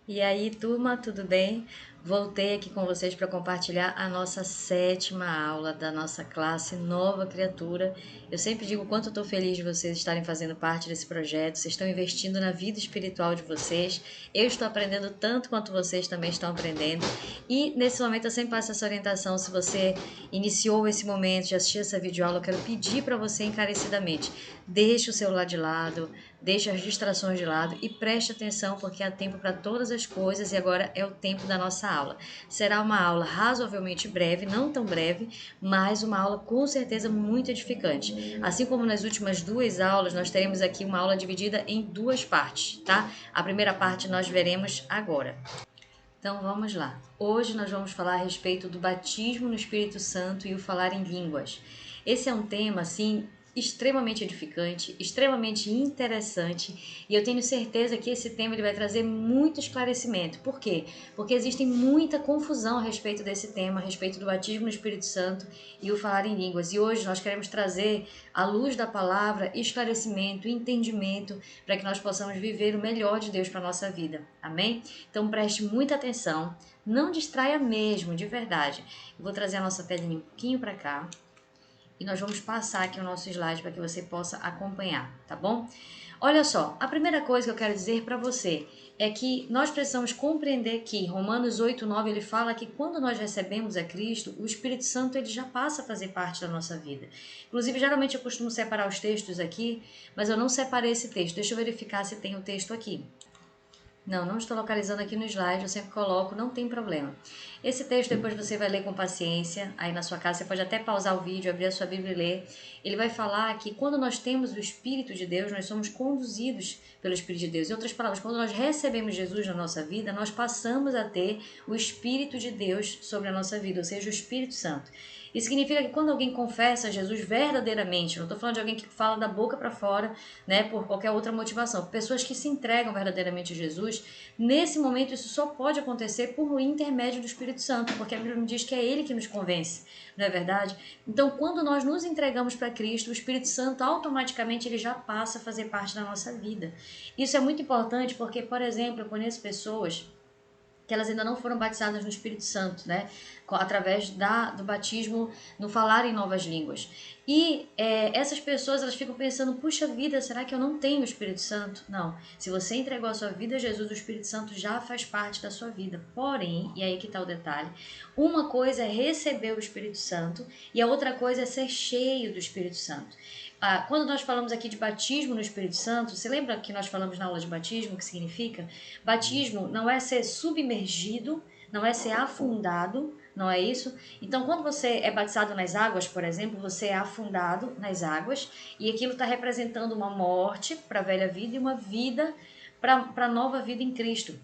E aí, turma, tudo bem? Voltei aqui com vocês para compartilhar a nossa sétima aula da nossa classe Nova Criatura. Eu sempre digo o quanto eu estou feliz de vocês estarem fazendo parte desse projeto, vocês estão investindo na vida espiritual de vocês. Eu estou aprendendo tanto quanto vocês também estão aprendendo. E nesse momento eu sempre passo essa orientação. Se você iniciou esse momento de assistir essa videoaula, eu quero pedir para você encarecidamente: deixe o celular de lado, deixe as distrações de lado e preste atenção, porque há tempo para todas as coisas e agora é o tempo da nossa aula. Será uma aula razoavelmente breve, não tão breve, mas uma aula com certeza muito edificante. Assim como nas últimas duas aulas, nós teremos aqui uma aula dividida em duas partes, tá? A primeira parte nós veremos agora. Então vamos lá. Hoje nós vamos falar a respeito do batismo no Espírito Santo e o falar em línguas. Esse é um tema assim extremamente edificante, extremamente interessante, e eu tenho certeza que esse tema ele vai trazer muito esclarecimento. Por quê? Porque existe muita confusão a respeito desse tema, a respeito do batismo no Espírito Santo e o falar em línguas. E hoje nós queremos trazer à luz da palavra esclarecimento, entendimento, para que nós possamos viver o melhor de Deus para a nossa vida. Amém? Então preste muita atenção, não distraia mesmo, de verdade. Eu vou trazer a nossa telinha um pouquinho para cá e nós vamos passar aqui o nosso slide para que você possa acompanhar, tá bom? Olha só, a primeira coisa que eu quero dizer para você é que nós precisamos compreender que Romanos 8:9 ele fala que quando nós recebemos a Cristo, o Espírito Santo ele já passa a fazer parte da nossa vida. Inclusive, geralmente eu costumo separar os textos aqui, mas eu não separei esse texto. Deixa eu verificar se tem o texto aqui. Não estou localizando aqui no slide, eu sempre coloco, não tem problema. Esse texto depois você vai ler com paciência, aí na sua casa, você pode até pausar o vídeo, abrir a sua Bíblia e ler. Ele vai falar que quando nós temos o Espírito de Deus, nós somos conduzidos pelo Espírito de Deus. Em outras palavras, quando nós recebemos Jesus na nossa vida, nós passamos a ter o Espírito de Deus sobre a nossa vida, ou seja, o Espírito Santo. Isso significa que quando alguém confessa Jesus verdadeiramente, não estou falando de alguém que fala da boca para fora, né, por qualquer outra motivação, pessoas que se entregam verdadeiramente a Jesus, nesse momento isso só pode acontecer por intermédio do Espírito Santo, porque a Bíblia me diz que é Ele que nos convence, não é verdade? Então, quando nós nos entregamos para Cristo, o Espírito Santo automaticamente ele já passa a fazer parte da nossa vida. Isso é muito importante porque, por exemplo, eu conheço pessoas que elas ainda não foram batizadas no Espírito Santo, né? Através do batismo no falar em novas línguas. E essas pessoas elas ficam pensando, puxa vida, será que eu não tenho o Espírito Santo? Não. Se você entregou a sua vida a Jesus, o Espírito Santo já faz parte da sua vida. Porém, e aí que está o detalhe, uma coisa é receber o Espírito Santo e a outra coisa é ser cheio do Espírito Santo. Quando nós falamos aqui de batismo no Espírito Santo, você lembra que nós falamos na aula de batismo, o que significa? Batismo não é ser submergido, não é ser afundado, não é isso? Então, quando você é batizado nas águas, por exemplo, você é afundado nas águas e aquilo está representando uma morte para a velha vida e uma vida para a nova vida em Cristo.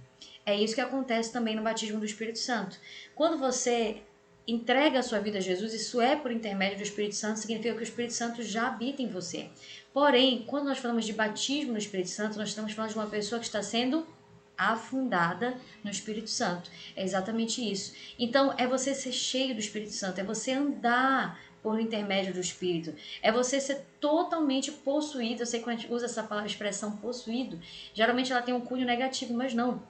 É isso que acontece também no batismo do Espírito Santo. Quando você entrega a sua vida a Jesus, isso é por intermédio do Espírito Santo, significa que o Espírito Santo já habita em você. Porém, quando nós falamos de batismo no Espírito Santo, nós estamos falando de uma pessoa que está sendo afundada no Espírito Santo. É exatamente isso. Então, é você ser cheio do Espírito Santo, é você andar por intermédio do Espírito, é você ser totalmente possuído. Eu sei que quando a gente usa essa palavra, expressão possuído, geralmente ela tem um cunho negativo, mas não.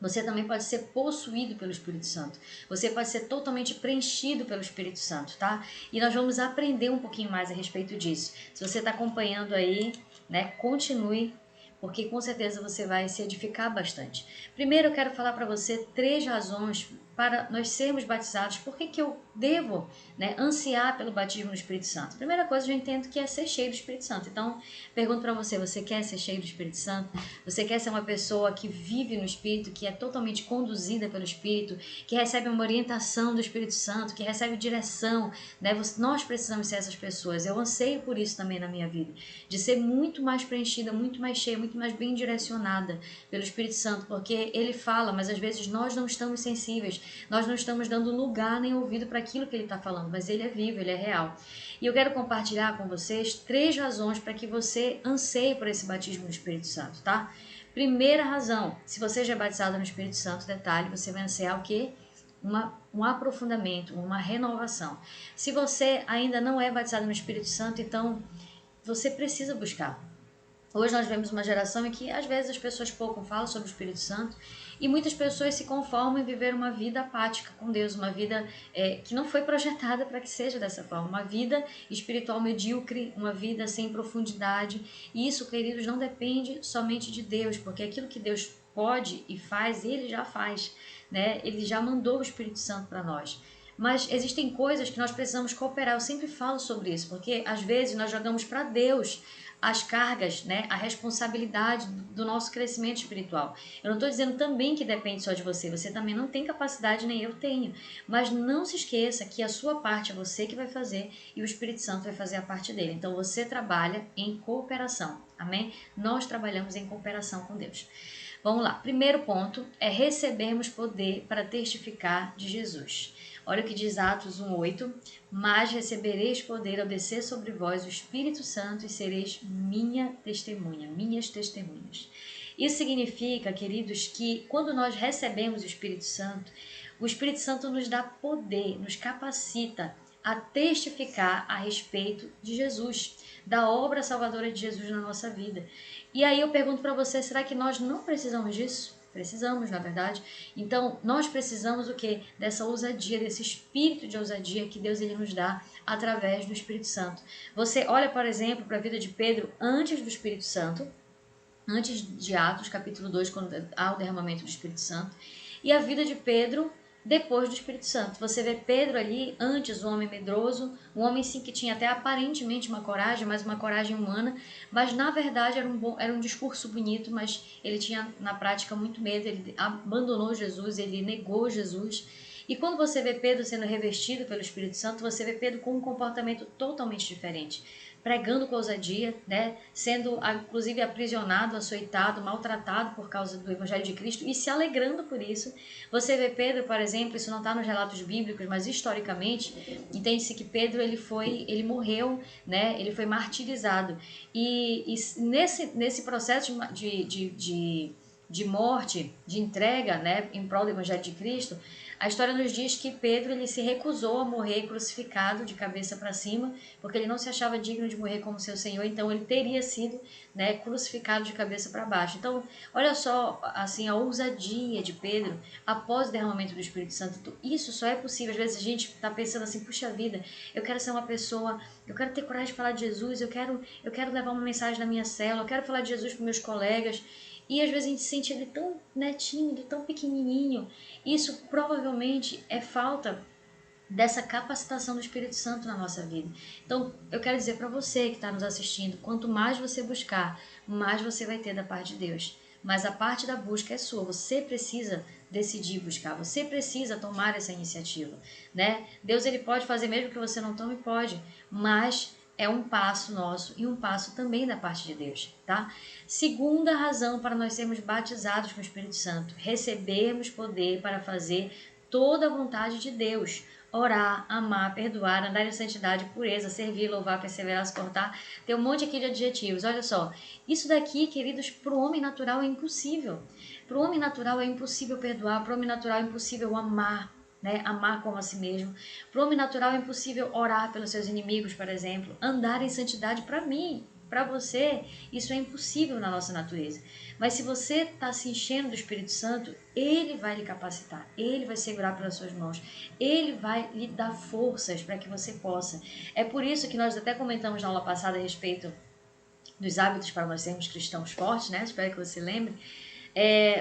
Você também pode ser possuído pelo Espírito Santo. Você pode ser totalmente preenchido pelo Espírito Santo, tá? E nós vamos aprender um pouquinho mais a respeito disso. Se você está acompanhando aí, né, continue, porque com certeza você vai se edificar bastante. Primeiro eu quero falar para você 3 razões para nós sermos batizados. Por que eu devo, né, ansiar pelo batismo no Espírito Santo? Primeira coisa, eu já entendo que é ser cheio do Espírito Santo. Então, pergunto para você, você quer ser cheio do Espírito Santo? Você quer ser uma pessoa que vive no Espírito, que é totalmente conduzida pelo Espírito, que recebe uma orientação do Espírito Santo, que recebe direção, né? Nós precisamos ser essas pessoas. Eu anseio por isso também na minha vida, de ser muito mais preenchida, muito mais cheia, muito mais bem direcionada pelo Espírito Santo, porque ele fala, mas às vezes nós não estamos sensíveis, nós não estamos dando lugar nem ouvido para aquilo que ele está falando, mas ele é vivo, ele é real. E eu quero compartilhar com vocês 3 razões para que você anseie por esse batismo no Espírito Santo, tá? Primeira razão, se você já é batizado no Espírito Santo, detalhe, você vai ansiar o quê? Um aprofundamento, uma renovação. Se você ainda não é batizado no Espírito Santo, então você precisa buscar. Hoje nós vemos uma geração em que às vezes as pessoas pouco falam sobre o Espírito Santo e muitas pessoas se conformam em viver uma vida apática com Deus, uma vida que não foi projetada para que seja dessa forma, uma vida espiritual medíocre, uma vida sem profundidade. E isso, queridos, não depende somente de Deus, porque aquilo que Deus pode e faz, Ele já faz, né? Ele já mandou o Espírito Santo para nós. Mas existem coisas que nós precisamos cooperar. Eu sempre falo sobre isso, porque às vezes nós jogamos para Deus as cargas, né, a responsabilidade do nosso crescimento espiritual. Eu não estou dizendo também que depende só de você, você também não tem capacidade, nem eu tenho. Mas não se esqueça que a sua parte é você que vai fazer e o Espírito Santo vai fazer a parte dele. Então você trabalha em cooperação, amém? Nós trabalhamos em cooperação com Deus. Vamos lá, primeiro ponto é recebermos poder para testificar de Jesus. Olha o que diz Atos 1:8, mas recebereis poder ao descer sobre vós o Espírito Santo e sereis minha testemunha, minhas testemunhas. Isso significa, queridos, que quando nós recebemos o Espírito Santo nos dá poder, nos capacita a testificar a respeito de Jesus, da obra salvadora de Jesus na nossa vida. E aí eu pergunto para você, será que nós não precisamos disso? Precisamos, na verdade. Então, nós precisamos o quê? Dessa ousadia, desse espírito de ousadia que Deus ele nos dá através do Espírito Santo. Você olha, por exemplo, para a vida de Pedro antes do Espírito Santo, antes de Atos, capítulo 2, quando há o derramamento do Espírito Santo, e a vida de Pedro depois do Espírito Santo. Você vê Pedro ali, antes um homem medroso, um homem sim que tinha até aparentemente uma coragem, mas uma coragem humana, mas na verdade era um discurso bonito, mas ele tinha na prática muito medo, ele abandonou Jesus, ele negou Jesus. E quando você vê Pedro sendo revestido pelo Espírito Santo, você vê Pedro com um comportamento totalmente diferente, pregando com ousadia, né? Sendo inclusive aprisionado, açoitado, maltratado por causa do Evangelho de Cristo e se alegrando por isso. Você vê Pedro, por exemplo, isso não está nos relatos bíblicos, mas historicamente entende-se que Pedro ele morreu, né? Ele foi martirizado e nesse processo de morte, de entrega, né, em prol do Evangelho de Cristo, a história nos diz que Pedro ele se recusou a morrer crucificado de cabeça para cima, porque ele não se achava digno de morrer como seu Senhor, então ele teria sido, né, crucificado de cabeça para baixo. Então, olha só assim a ousadia de Pedro após o derramamento do Espírito Santo. Então, isso só é possível. Às vezes a gente está pensando assim, puxa vida, eu quero ser uma pessoa, eu quero ter coragem de falar de Jesus, eu quero levar uma mensagem na minha célula, eu quero falar de Jesus para meus colegas. E às vezes a gente se sente ele tão tímido, tão pequenininho. Isso provavelmente é falta dessa capacitação do Espírito Santo na nossa vida. Então, eu quero dizer para você que está nos assistindo, quanto mais você buscar, mais você vai ter da parte de Deus. Mas a parte da busca é sua, você precisa decidir buscar, você precisa tomar essa iniciativa, né? Deus ele pode fazer mesmo que você não tome, pode, mas é um passo nosso e um passo também da parte de Deus, tá? Segunda razão para nós sermos batizados com o Espírito Santo, recebermos poder para fazer toda a vontade de Deus. Orar, amar, perdoar, andar em santidade, pureza, servir, louvar, perseverar, suportar. Tem um monte aqui de adjetivos. Olha só, isso daqui, queridos, para o homem natural é impossível. Para o homem natural é impossível perdoar, para o homem natural é impossível amar, né? Amar como a si mesmo. Para o homem natural é impossível orar pelos seus inimigos, por exemplo. Andar em santidade, para mim, para você, isso é impossível na nossa natureza. Mas se você está se enchendo do Espírito Santo, Ele vai lhe capacitar, Ele vai segurar pelas suas mãos, Ele vai lhe dar forças para que você possa. É por isso que nós até comentamos na aula passada a respeito dos hábitos para nós sermos cristãos fortes, né? Espero que você lembre.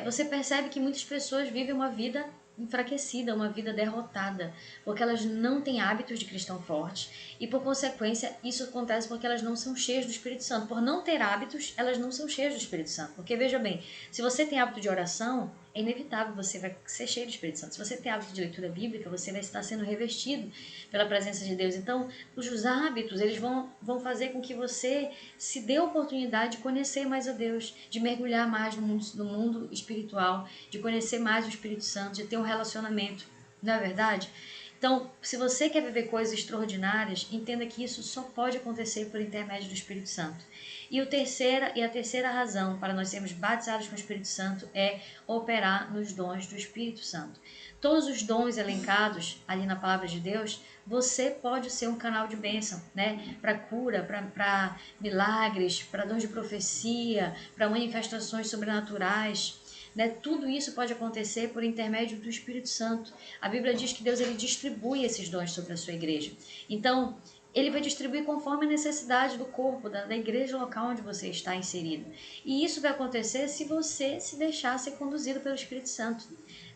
Você percebe que muitas pessoas vivem uma vida enfraquecida, uma vida derrotada, porque elas não têm hábitos de cristão forte e, por consequência, isso acontece porque elas não são cheias do Espírito Santo. Por não ter hábitos, elas não são cheias do Espírito Santo. Porque, veja bem, se você tem hábito de oração, é inevitável, você vai ser cheio do Espírito Santo. Se você tem hábito de leitura bíblica, você vai estar sendo revestido pela presença de Deus. Então, os hábitos, eles vão fazer com que você se dê a oportunidade de conhecer mais a Deus, de mergulhar mais no mundo espiritual, de conhecer mais o Espírito Santo, de ter um relacionamento, não é verdade? Então, se você quer viver coisas extraordinárias, entenda que isso só pode acontecer por intermédio do Espírito Santo. E a terceira razão para nós sermos batizados com o Espírito Santo é operar nos dons do Espírito Santo. Todos os dons elencados ali na palavra de Deus, você pode ser um canal de bênção, né? Para cura, para milagres, para dons de profecia, para manifestações sobrenaturais. Né? Tudo isso pode acontecer por intermédio do Espírito Santo. A Bíblia diz que Deus ele distribui esses dons sobre a sua igreja. Então, ele vai distribuir conforme a necessidade do corpo, da igreja local onde você está inserido. E isso vai acontecer se você se deixar ser conduzido pelo Espírito Santo.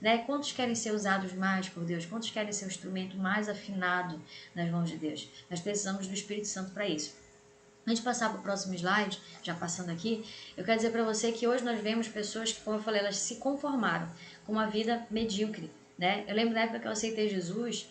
Né? Quantos querem ser usados mais por Deus? Quantos querem ser um instrumento mais afinado nas mãos de Deus? Nós precisamos do Espírito Santo para isso. Antes de passar para o próximo slide, já passando aqui, eu quero dizer para você que hoje nós vemos pessoas que, como eu falei, elas se conformaram com uma vida medíocre. Né? Eu lembro da época que eu aceitei Jesus,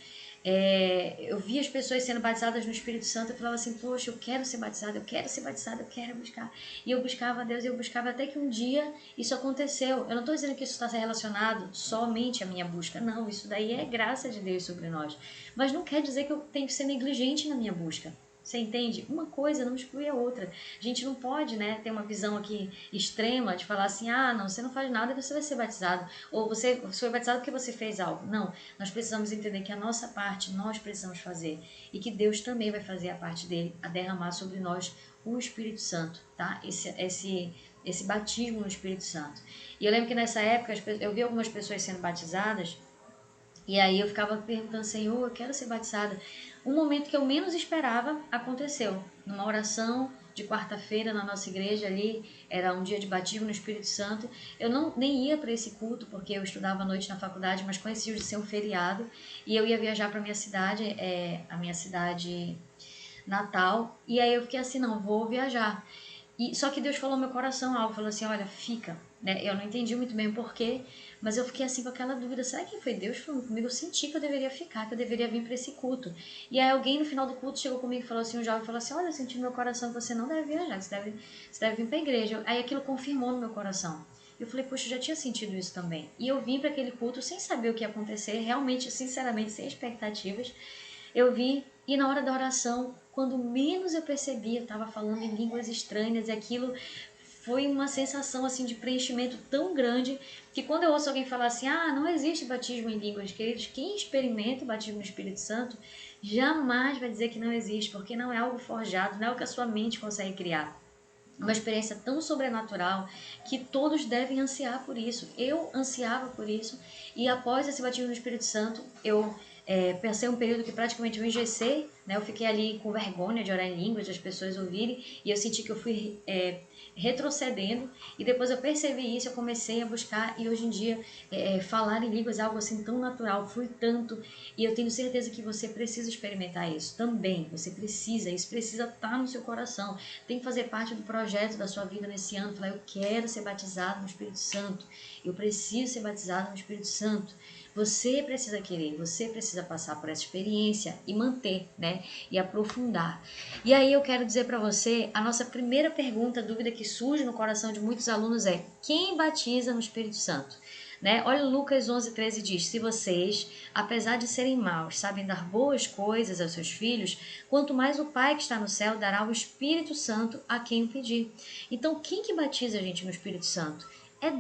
eu via as pessoas sendo batizadas no Espírito Santo, eu falava assim, poxa, eu quero ser batizada, eu quero ser batizada, eu quero buscar. E eu buscava a Deus, eu buscava até que um dia isso aconteceu. Eu não estou dizendo que isso está relacionado somente à minha busca, não, isso daí é graça de Deus sobre nós. Mas não quer dizer que eu tenho que ser negligente na minha busca. Você entende? Uma coisa não exclui a outra. A gente não pode, né, ter uma visão aqui extrema de falar assim, ah, não, você não faz nada e você vai ser batizado. Ou você foi batizado porque você fez algo. Não, nós precisamos entender que a nossa parte nós precisamos fazer. E que Deus também vai fazer a parte dele, a derramar sobre nós o Espírito Santo, tá? Esse batismo no Espírito Santo. E eu lembro que nessa época eu vi algumas pessoas sendo batizadas. E aí eu ficava perguntando, Senhor, eu quero ser batizada. Um momento que eu menos esperava aconteceu. Numa oração de quarta-feira na nossa igreja ali, era um dia de batismo no Espírito Santo. Eu nem ia para esse culto, porque eu estudava à noite na faculdade, mas coincidiu de ser um feriado. E eu ia viajar para a minha cidade natal. E aí eu fiquei assim, não, vou viajar. Só que Deus falou no meu coração algo, falou assim, olha, fica. Né? Eu não entendi muito bem o porquê, mas eu fiquei assim com aquela dúvida, será que foi Deus falando comigo? Eu senti que eu deveria ficar, que eu deveria vir para esse culto. E aí alguém no final do culto chegou comigo e falou assim, um jovem falou assim, olha, eu senti no meu coração que você não deve viajar, você deve vir para a igreja. Aí aquilo confirmou no meu coração. Eu falei, poxa, eu já tinha sentido isso também. E eu vim para aquele culto sem saber o que ia acontecer, realmente, sinceramente, sem expectativas. Eu vim e na hora da oração, quando menos eu percebi, eu estava falando em línguas estranhas e aquilo foi uma sensação assim de preenchimento tão grande que quando eu ouço alguém falar assim, ah, não existe batismo em línguas, queridos, quem experimenta o batismo no Espírito Santo jamais vai dizer que não existe, porque não é algo forjado, não é o que a sua mente consegue criar. Uma experiência tão sobrenatural que todos devem ansiar por isso. Eu ansiava por isso e após esse batismo no Espírito Santo, eu pensei um período que praticamente eu engessei, né? Eu fiquei ali com vergonha de orar em línguas, de as pessoas ouvirem, e eu senti que eu fui retrocedendo, e depois eu percebi isso, eu comecei a buscar, e hoje em dia falar em línguas é algo assim tão natural, flui tanto, e eu tenho certeza que você precisa experimentar isso também, você precisa, isso precisa estar no seu coração, tem que fazer parte do projeto da sua vida nesse ano, falar, eu quero ser batizado no Espírito Santo, eu preciso ser batizado no Espírito Santo. Você precisa querer, você precisa passar por essa experiência e manter, né? E aprofundar. E aí eu quero dizer para você, a nossa primeira pergunta, dúvida que surge no coração de muitos alunos é: quem batiza no Espírito Santo? Né? Olha, Lucas 11:13 diz, se vocês, apesar de serem maus, sabem dar boas coisas aos seus filhos, quanto mais o Pai que está no céu dará o Espírito Santo a quem o pedir. Então, quem que batiza a gente no Espírito Santo? É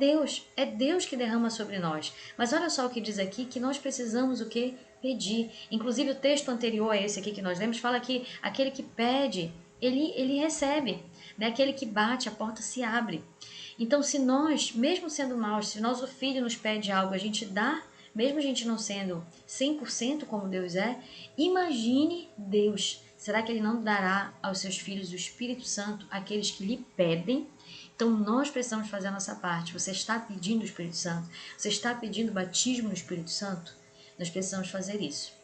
Deus que derrama sobre nós. Mas olha só o que diz aqui, que nós precisamos o quê? Pedir. Inclusive o texto anterior a esse aqui que nós lemos fala que aquele que pede, ele recebe. Né? Aquele que bate, a porta se abre. Então se nós, mesmo sendo maus, se nosso filho nos pede algo, a gente dá, mesmo a gente não sendo 100% como Deus é, imagine Deus. Será que Ele não dará aos seus filhos o Espírito Santo, aqueles que lhe pedem? Então nós precisamos fazer a nossa parte. Você está pedindo o Espírito Santo? Você está pedindo batismo no Espírito Santo? Nós precisamos fazer isso.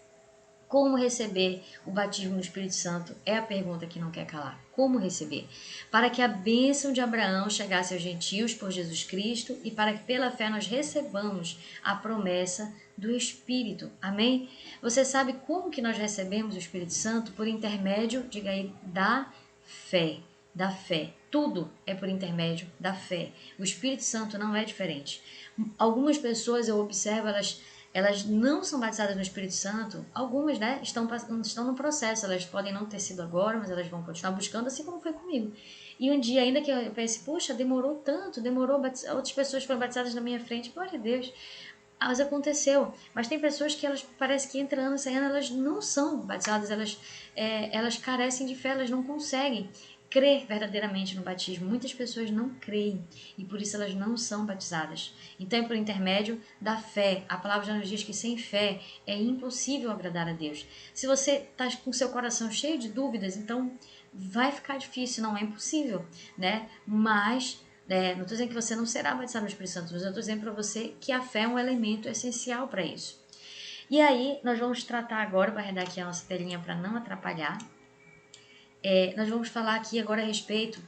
Como receber o batismo no Espírito Santo? É a pergunta que não quer calar. Como receber? Para que a bênção de Abraão chegasse aos gentios por Jesus Cristo e para que pela fé nós recebamos a promessa do Espírito. Amém? Você sabe como que nós recebemos o Espírito Santo? Por intermédio, diga aí, da fé. Da fé. Tudo é por intermédio da fé. O Espírito Santo não é diferente. Algumas pessoas eu observo, elas não são batizadas no Espírito Santo, algumas, né, estão no processo, elas podem não ter sido agora, mas elas vão continuar buscando, assim como foi comigo. E um dia, ainda que eu pense, puxa, demorou tanto, outras pessoas foram batizadas na minha frente, glória a Deus. Mas aconteceu. Mas tem pessoas que elas parece que entra ano sem ano, elas não são batizadas, elas carecem de fé, elas não conseguem crer verdadeiramente no batismo. Muitas pessoas não creem e por isso elas não são batizadas. Então é por intermédio da fé. A palavra já nos diz que sem fé é impossível agradar a Deus. Se você está com seu coração cheio de dúvidas, então vai ficar difícil, não é impossível, né? Mas não estou dizendo que você não será batizado no Espírito Santo, mas eu estou dizendo para você que a fé é um elemento essencial para isso. E aí, nós vamos tratar agora, vou arredar aqui a nossa telinha para não atrapalhar, nós vamos falar aqui agora a respeito,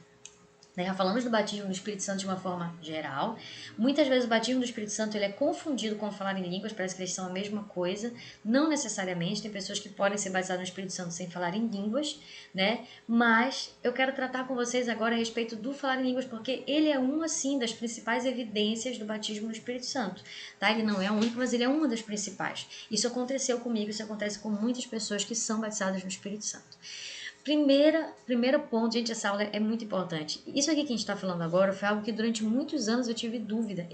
né, já falamos do batismo do Espírito Santo de uma forma geral. Muitas vezes o batismo do Espírito Santo ele é confundido com falar em línguas, parece que eles são a mesma coisa. Não necessariamente, tem pessoas que podem ser batizadas no Espírito Santo sem falar em línguas, né? Mas eu quero tratar com vocês agora a respeito do falar em línguas, porque ele é uma, assim, das principais evidências do batismo no Espírito Santo, tá? Ele não é o único, mas ele é uma das principais. Isso aconteceu comigo, isso acontece com muitas pessoas que são batizadas no Espírito Santo. Primeiro ponto, gente, essa aula é muito importante. Isso aqui que a gente está falando agora foi algo que durante muitos anos eu tive dúvida.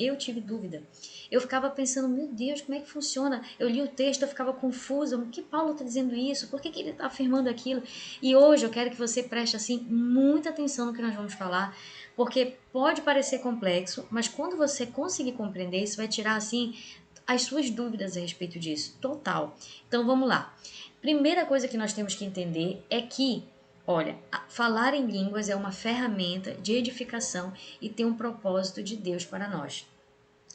Eu ficava pensando, meu Deus, como é que funciona? Eu li o texto, eu ficava confusa. Por que Paulo está dizendo isso? Por que ele está afirmando aquilo? E hoje eu quero que você preste, assim, muita atenção no que nós vamos falar, porque pode parecer complexo, mas quando você conseguir compreender, isso vai tirar, assim, as suas dúvidas a respeito disso. Total. Então, vamos lá. Primeira coisa que nós temos que entender é que, olha, falar em línguas é uma ferramenta de edificação e tem um propósito de Deus para nós.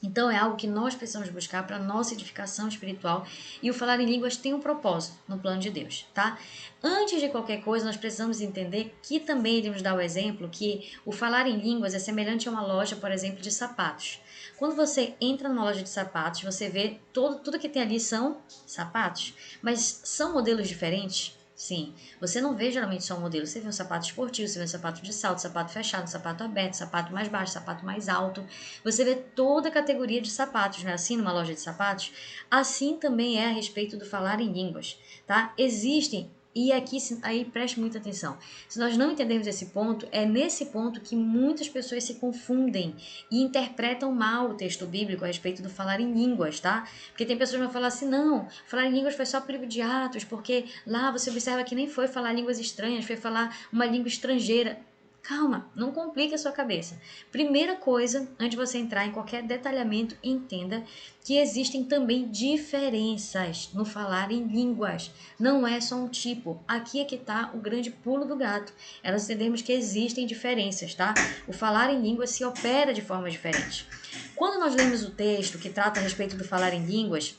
Então é algo que nós precisamos buscar para a nossa edificação espiritual e o falar em línguas tem um propósito no plano de Deus, tá? Antes de qualquer coisa, nós precisamos entender que também ele nos dá o exemplo que o falar em línguas é semelhante a uma loja, por exemplo, de sapatos. Quando você entra numa loja de sapatos, você vê tudo que tem ali são sapatos, mas são modelos diferentes? Sim, você não vê geralmente só um modelo, você vê um sapato esportivo, você vê um sapato de salto, sapato fechado, sapato aberto, sapato mais baixo, sapato mais alto. Você vê toda a categoria de sapatos, não é assim numa loja de sapatos? Assim também é a respeito do falar em línguas, tá? Existem, e aqui aí preste muita atenção. Se nós não entendermos esse ponto, é nesse ponto que muitas pessoas se confundem e interpretam mal o texto bíblico a respeito do falar em línguas, tá? Porque tem pessoas que vão falar assim, não, falar em línguas foi só pro livro de Atos, porque lá você observa que nem foi falar línguas estranhas, foi falar uma língua estrangeira. Calma, não complique a sua cabeça. Primeira coisa, antes de você entrar em qualquer detalhamento, entenda que existem também diferenças no falar em línguas. Não é só um tipo. Aqui é que está o grande pulo do gato. Nós entendemos que existem diferenças, tá? O falar em línguas se opera de forma diferente. Quando nós lemos o texto que trata a respeito do falar em línguas,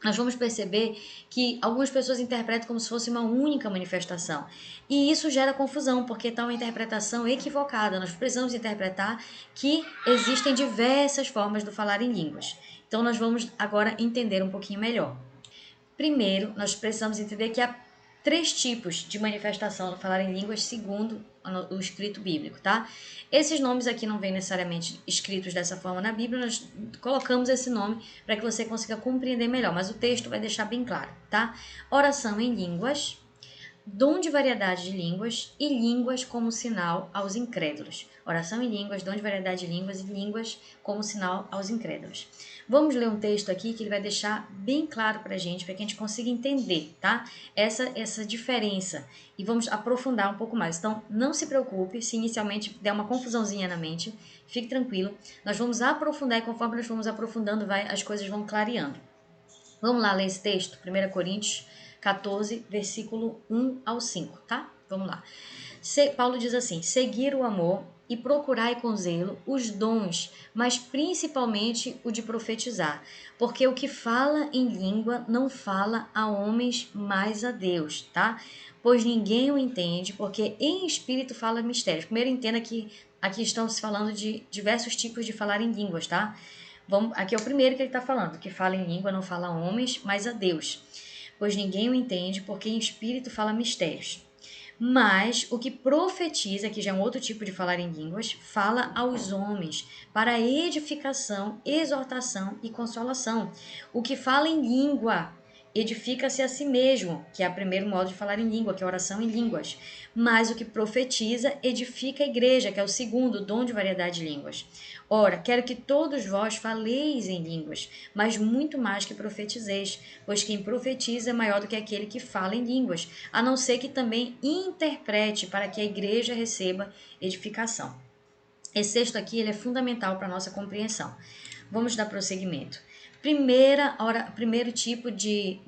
nós vamos perceber que algumas pessoas interpretam como se fosse uma única manifestação. E isso gera confusão, porque está uma interpretação equivocada. Nós precisamos interpretar que existem diversas formas do falar em línguas. Então, nós vamos agora entender um pouquinho melhor. Primeiro, nós precisamos entender que há 3 tipos de manifestação do falar em línguas segundo o escrito bíblico, tá? Esses nomes aqui não vêm necessariamente escritos dessa forma na Bíblia, nós colocamos esse nome para que você consiga compreender melhor, mas o texto vai deixar bem claro, tá? Oração em línguas, dom de variedade de línguas e línguas como sinal aos incrédulos. Oração em línguas, dom de variedade de línguas e línguas como sinal aos incrédulos. Vamos ler um texto aqui que ele vai deixar bem claro para a gente que a gente consiga entender, tá? Essa diferença. E vamos aprofundar um pouco mais. Então, não se preocupe se inicialmente der uma confusãozinha na mente. Fique tranquilo. Nós vamos aprofundar e conforme nós vamos aprofundando, as coisas vão clareando. Vamos lá ler esse texto? 1 Coríntios 14, versículo 1 ao 5, tá? Vamos lá. Paulo diz assim, seguir o amor e procurai com zelo os dons, mas principalmente o de profetizar, porque o que fala em língua não fala a homens, mas a Deus, tá? Pois ninguém o entende, porque em espírito fala mistérios. Primeiro entenda que aqui estamos falando de diversos tipos de falar em línguas, tá? Aqui é o primeiro que ele está falando, que fala em língua não fala a homens, mas a Deus. Pois ninguém o entende, porque em espírito fala mistérios. Mas o que profetiza, que já é um outro tipo de falar em línguas, fala aos homens para edificação, exortação e consolação. O que fala em língua edifica-se a si mesmo, que é o primeiro modo de falar em língua, que é a oração em línguas. Mas o que profetiza edifica a igreja, que é o segundo, o dom de variedade de línguas. Ora, quero que todos vós faleis em línguas, mas muito mais que profetizeis, pois quem profetiza é maior do que aquele que fala em línguas, a não ser que também interprete para que a igreja receba edificação. Esse texto aqui ele é fundamental para a nossa compreensão. Vamos dar prosseguimento. Primeiro tipo de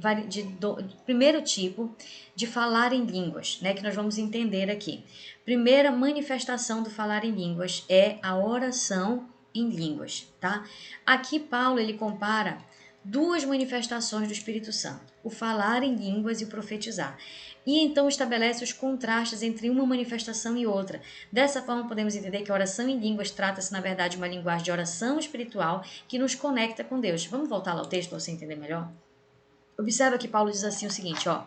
falar em línguas, né, que nós vamos entender aqui. Primeira manifestação do falar em línguas é a oração em línguas, tá? Aqui Paulo ele compara duas manifestações do Espírito Santo, o falar em línguas e o profetizar. E então estabelece os contrastes entre uma manifestação e outra. Dessa forma, podemos entender que a oração em línguas trata-se, na verdade, de uma linguagem de oração espiritual que nos conecta com Deus. Vamos voltar lá ao texto para você entender melhor? Observa que Paulo diz assim o seguinte, ó.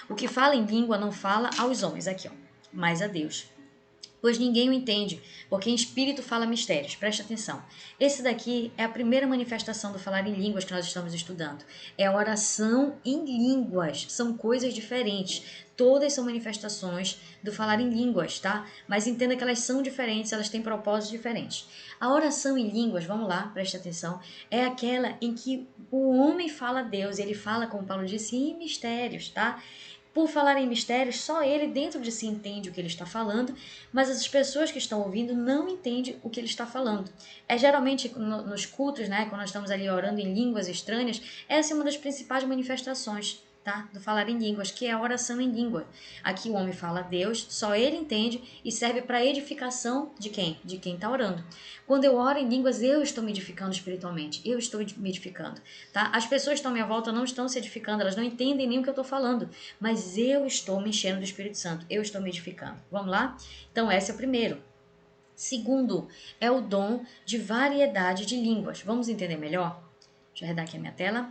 O que fala em língua não fala aos homens, aqui, ó, mas a Deus. Pois ninguém o entende, porque em espírito fala mistérios. Presta atenção. Esse daqui é a primeira manifestação do falar em línguas que nós estamos estudando. É a oração em línguas. São coisas diferentes. Todas são manifestações do falar em línguas, tá? Mas entenda que elas são diferentes, elas têm propósitos diferentes. A oração em línguas, vamos lá, presta atenção, é aquela em que o homem fala a Deus, ele fala, como Paulo disse, em mistérios, tá? Por falar em mistérios, só ele dentro de si entende o que ele está falando, mas as pessoas que estão ouvindo não entendem o que ele está falando. É geralmente nos cultos, né, quando nós estamos ali orando em línguas estranhas, essa é uma das principais manifestações, tá, do falar em línguas, que é a oração em língua. Aqui o homem fala a Deus, só ele entende e serve para edificação de quem? De quem está orando. Quando eu oro em línguas, eu estou me edificando espiritualmente, eu estou me edificando, tá? As pessoas que estão à minha volta não estão se edificando, elas não entendem nem o que eu estou falando, mas eu estou me enchendo do Espírito Santo, eu estou me edificando. Vamos lá? Então, esse é o primeiro. Segundo, é o dom de variedade de línguas. Vamos entender melhor? Deixa eu arredar aqui a minha tela.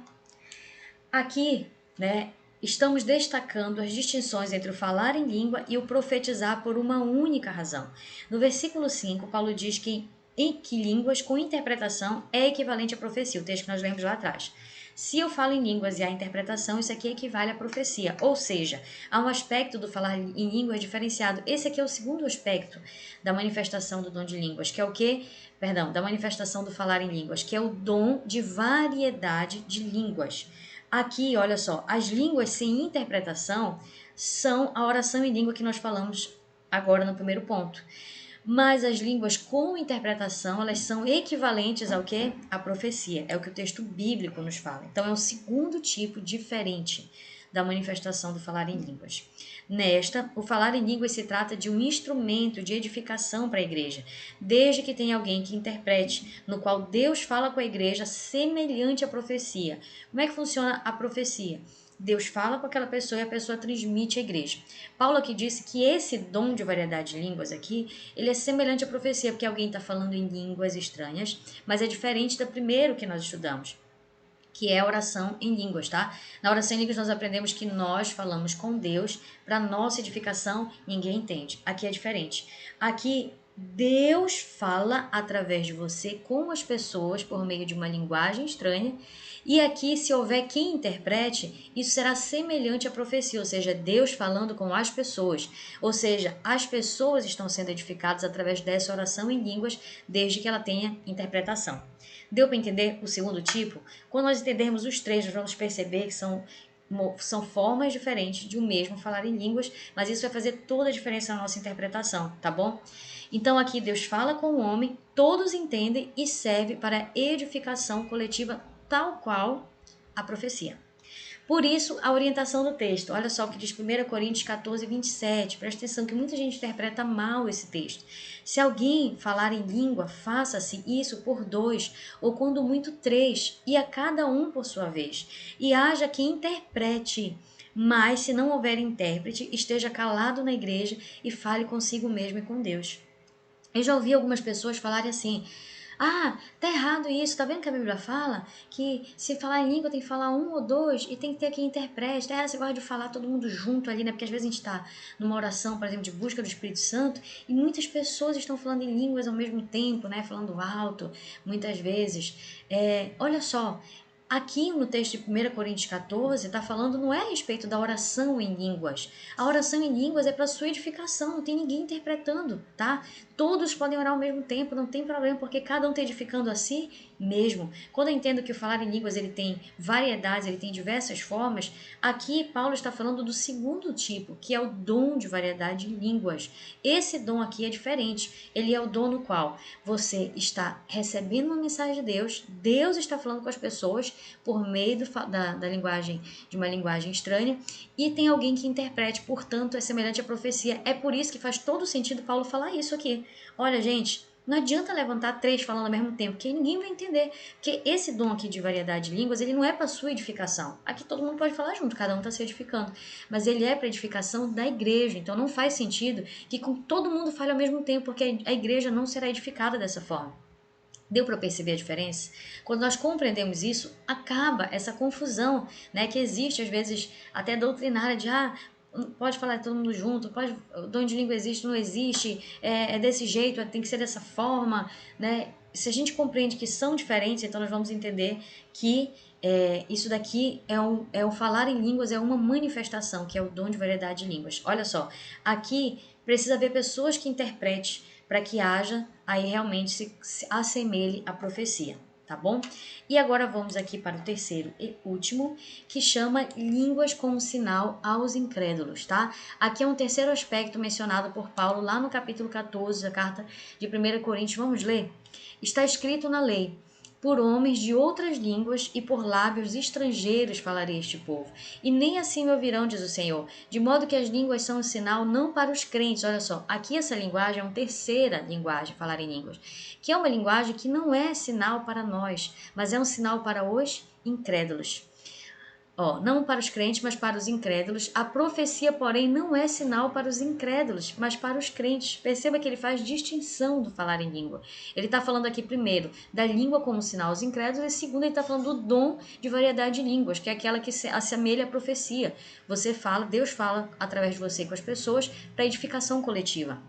Aqui, né, estamos destacando as distinções entre o falar em língua e o profetizar por uma única razão. No versículo 5, Paulo diz que em que línguas com interpretação é equivalente à profecia, o texto que nós lemos lá atrás. Se eu falo em línguas e há interpretação, isso aqui equivale à profecia. Ou seja, há um aspecto do falar em línguas diferenciado. Esse aqui é o segundo aspecto da manifestação do dom de línguas, que é o quê? Perdão, da manifestação do falar em línguas, que é o dom de variedade de línguas. Aqui, olha só, as línguas sem interpretação são a oração em língua que nós falamos agora no primeiro ponto. Mas as línguas com interpretação, elas são equivalentes ao quê? À profecia. É o que o texto bíblico nos fala. Então, é um segundo tipo diferente da manifestação do falar em línguas. Nesta, o falar em línguas se trata de um instrumento de edificação para a igreja, desde que tenha alguém que interprete, no qual Deus fala com a igreja semelhante à profecia. Como é que funciona a profecia? Deus fala com aquela pessoa e a pessoa transmite à igreja. Paulo aqui disse que esse dom de variedade de línguas aqui, ele é semelhante à profecia, porque alguém está falando em línguas estranhas, mas é diferente do primeiro que nós estudamos, que é a oração em línguas, tá? Na oração em línguas nós aprendemos que nós falamos com Deus para nossa edificação, ninguém entende. Aqui é diferente. Aqui Deus fala através de você com as pessoas por meio de uma linguagem estranha. E aqui, se houver quem interprete, isso será semelhante à profecia, ou seja, Deus falando com as pessoas. Ou seja, as pessoas estão sendo edificadas através dessa oração em línguas, desde que ela tenha interpretação. Deu para entender o segundo tipo? Quando nós entendermos os três, nós vamos perceber que são formas diferentes de um mesmo falar em línguas, mas isso vai fazer toda a diferença na nossa interpretação, tá bom? Então aqui Deus fala com o homem, todos entendem e serve para a edificação coletiva tal qual a profecia. Por isso, a orientação do texto. Olha só o que diz 1 Coríntios 14, 27. Presta atenção que muita gente interpreta mal esse texto. Se alguém falar em língua, faça-se isso por 2, ou quando muito 3, e a cada um por sua vez. E haja quem interprete. Mas, se não houver intérprete, esteja calado na igreja e fale consigo mesmo e com Deus. Eu já ouvi algumas pessoas falarem assim: Ah, tá errado isso. Tá vendo que a Bíblia fala que se falar em língua tem que falar um ou dois e tem que ter quem interprete. Tá? Você gosta de falar todo mundo junto ali, né? Porque às vezes a gente tá numa oração, por exemplo, de busca do Espírito Santo e muitas pessoas estão falando em línguas ao mesmo tempo, né? Falando alto, muitas vezes. Olha só, aqui no texto de 1 Coríntios 14, está falando não é a respeito da oração em línguas. A oração em línguas é para sua edificação, não tem ninguém interpretando, tá? Todos podem orar ao mesmo tempo, não tem problema, porque cada um está edificando a si mesmo. Quando eu entendo que o falar em línguas ele tem variedades, ele tem diversas formas, aqui Paulo está falando do segundo tipo, que é o dom de variedade de línguas. Esse dom aqui é diferente. Ele é o dom no qual você está recebendo uma mensagem de Deus, Deus está falando com as pessoas por meio da linguagem, de uma linguagem estranha, e tem alguém que interprete, portanto, é semelhante à profecia. É por isso que faz todo sentido Paulo falar isso aqui. Olha, gente, não adianta levantar três falando ao mesmo tempo, que ninguém vai entender. Porque esse dom aqui de variedade de línguas, ele não é para sua edificação. Aqui todo mundo pode falar junto, cada um está se edificando. Mas ele é para edificação da igreja. Então não faz sentido que com todo mundo fale ao mesmo tempo, porque a igreja não será edificada dessa forma. Deu para perceber a diferença? Quando nós compreendemos isso, acaba essa confusão, né, que existe às vezes até doutrinária de pode falar todo mundo junto, pode, o dom de língua existe, não existe, é desse jeito, tem que ser dessa forma, né? Se a gente compreende que são diferentes, então nós vamos entender que isso daqui é o falar em línguas, é uma manifestação, que é o dom de variedade de línguas. Olha só, aqui precisa haver pessoas que interpretem para que haja aí realmente se assemelhe à profecia, tá bom? E agora vamos aqui para o terceiro e último, que chama línguas como sinal aos incrédulos, tá? Aqui é um terceiro aspecto mencionado por Paulo lá no capítulo 14 da carta de 1 Coríntios. Vamos ler? Está escrito na lei: por homens de outras línguas e por lábios estrangeiros falarei este povo. E nem assim me ouvirão, diz o Senhor. De modo que as línguas são um sinal não para os crentes. Olha só, aqui essa linguagem é uma terceira linguagem, falar em línguas, que é uma linguagem que não é sinal para nós, mas é um sinal para os incrédulos. Não para os crentes, mas para os incrédulos. A profecia, porém, não é sinal para os incrédulos, mas para os crentes. Perceba que ele faz distinção do falar em língua. Ele está falando aqui, primeiro, da língua como sinal aos incrédulos, e segundo, ele está falando do dom de variedade de línguas, que é aquela que se assemelha à profecia. Você fala, Deus fala através de você com as pessoas para edificação coletiva.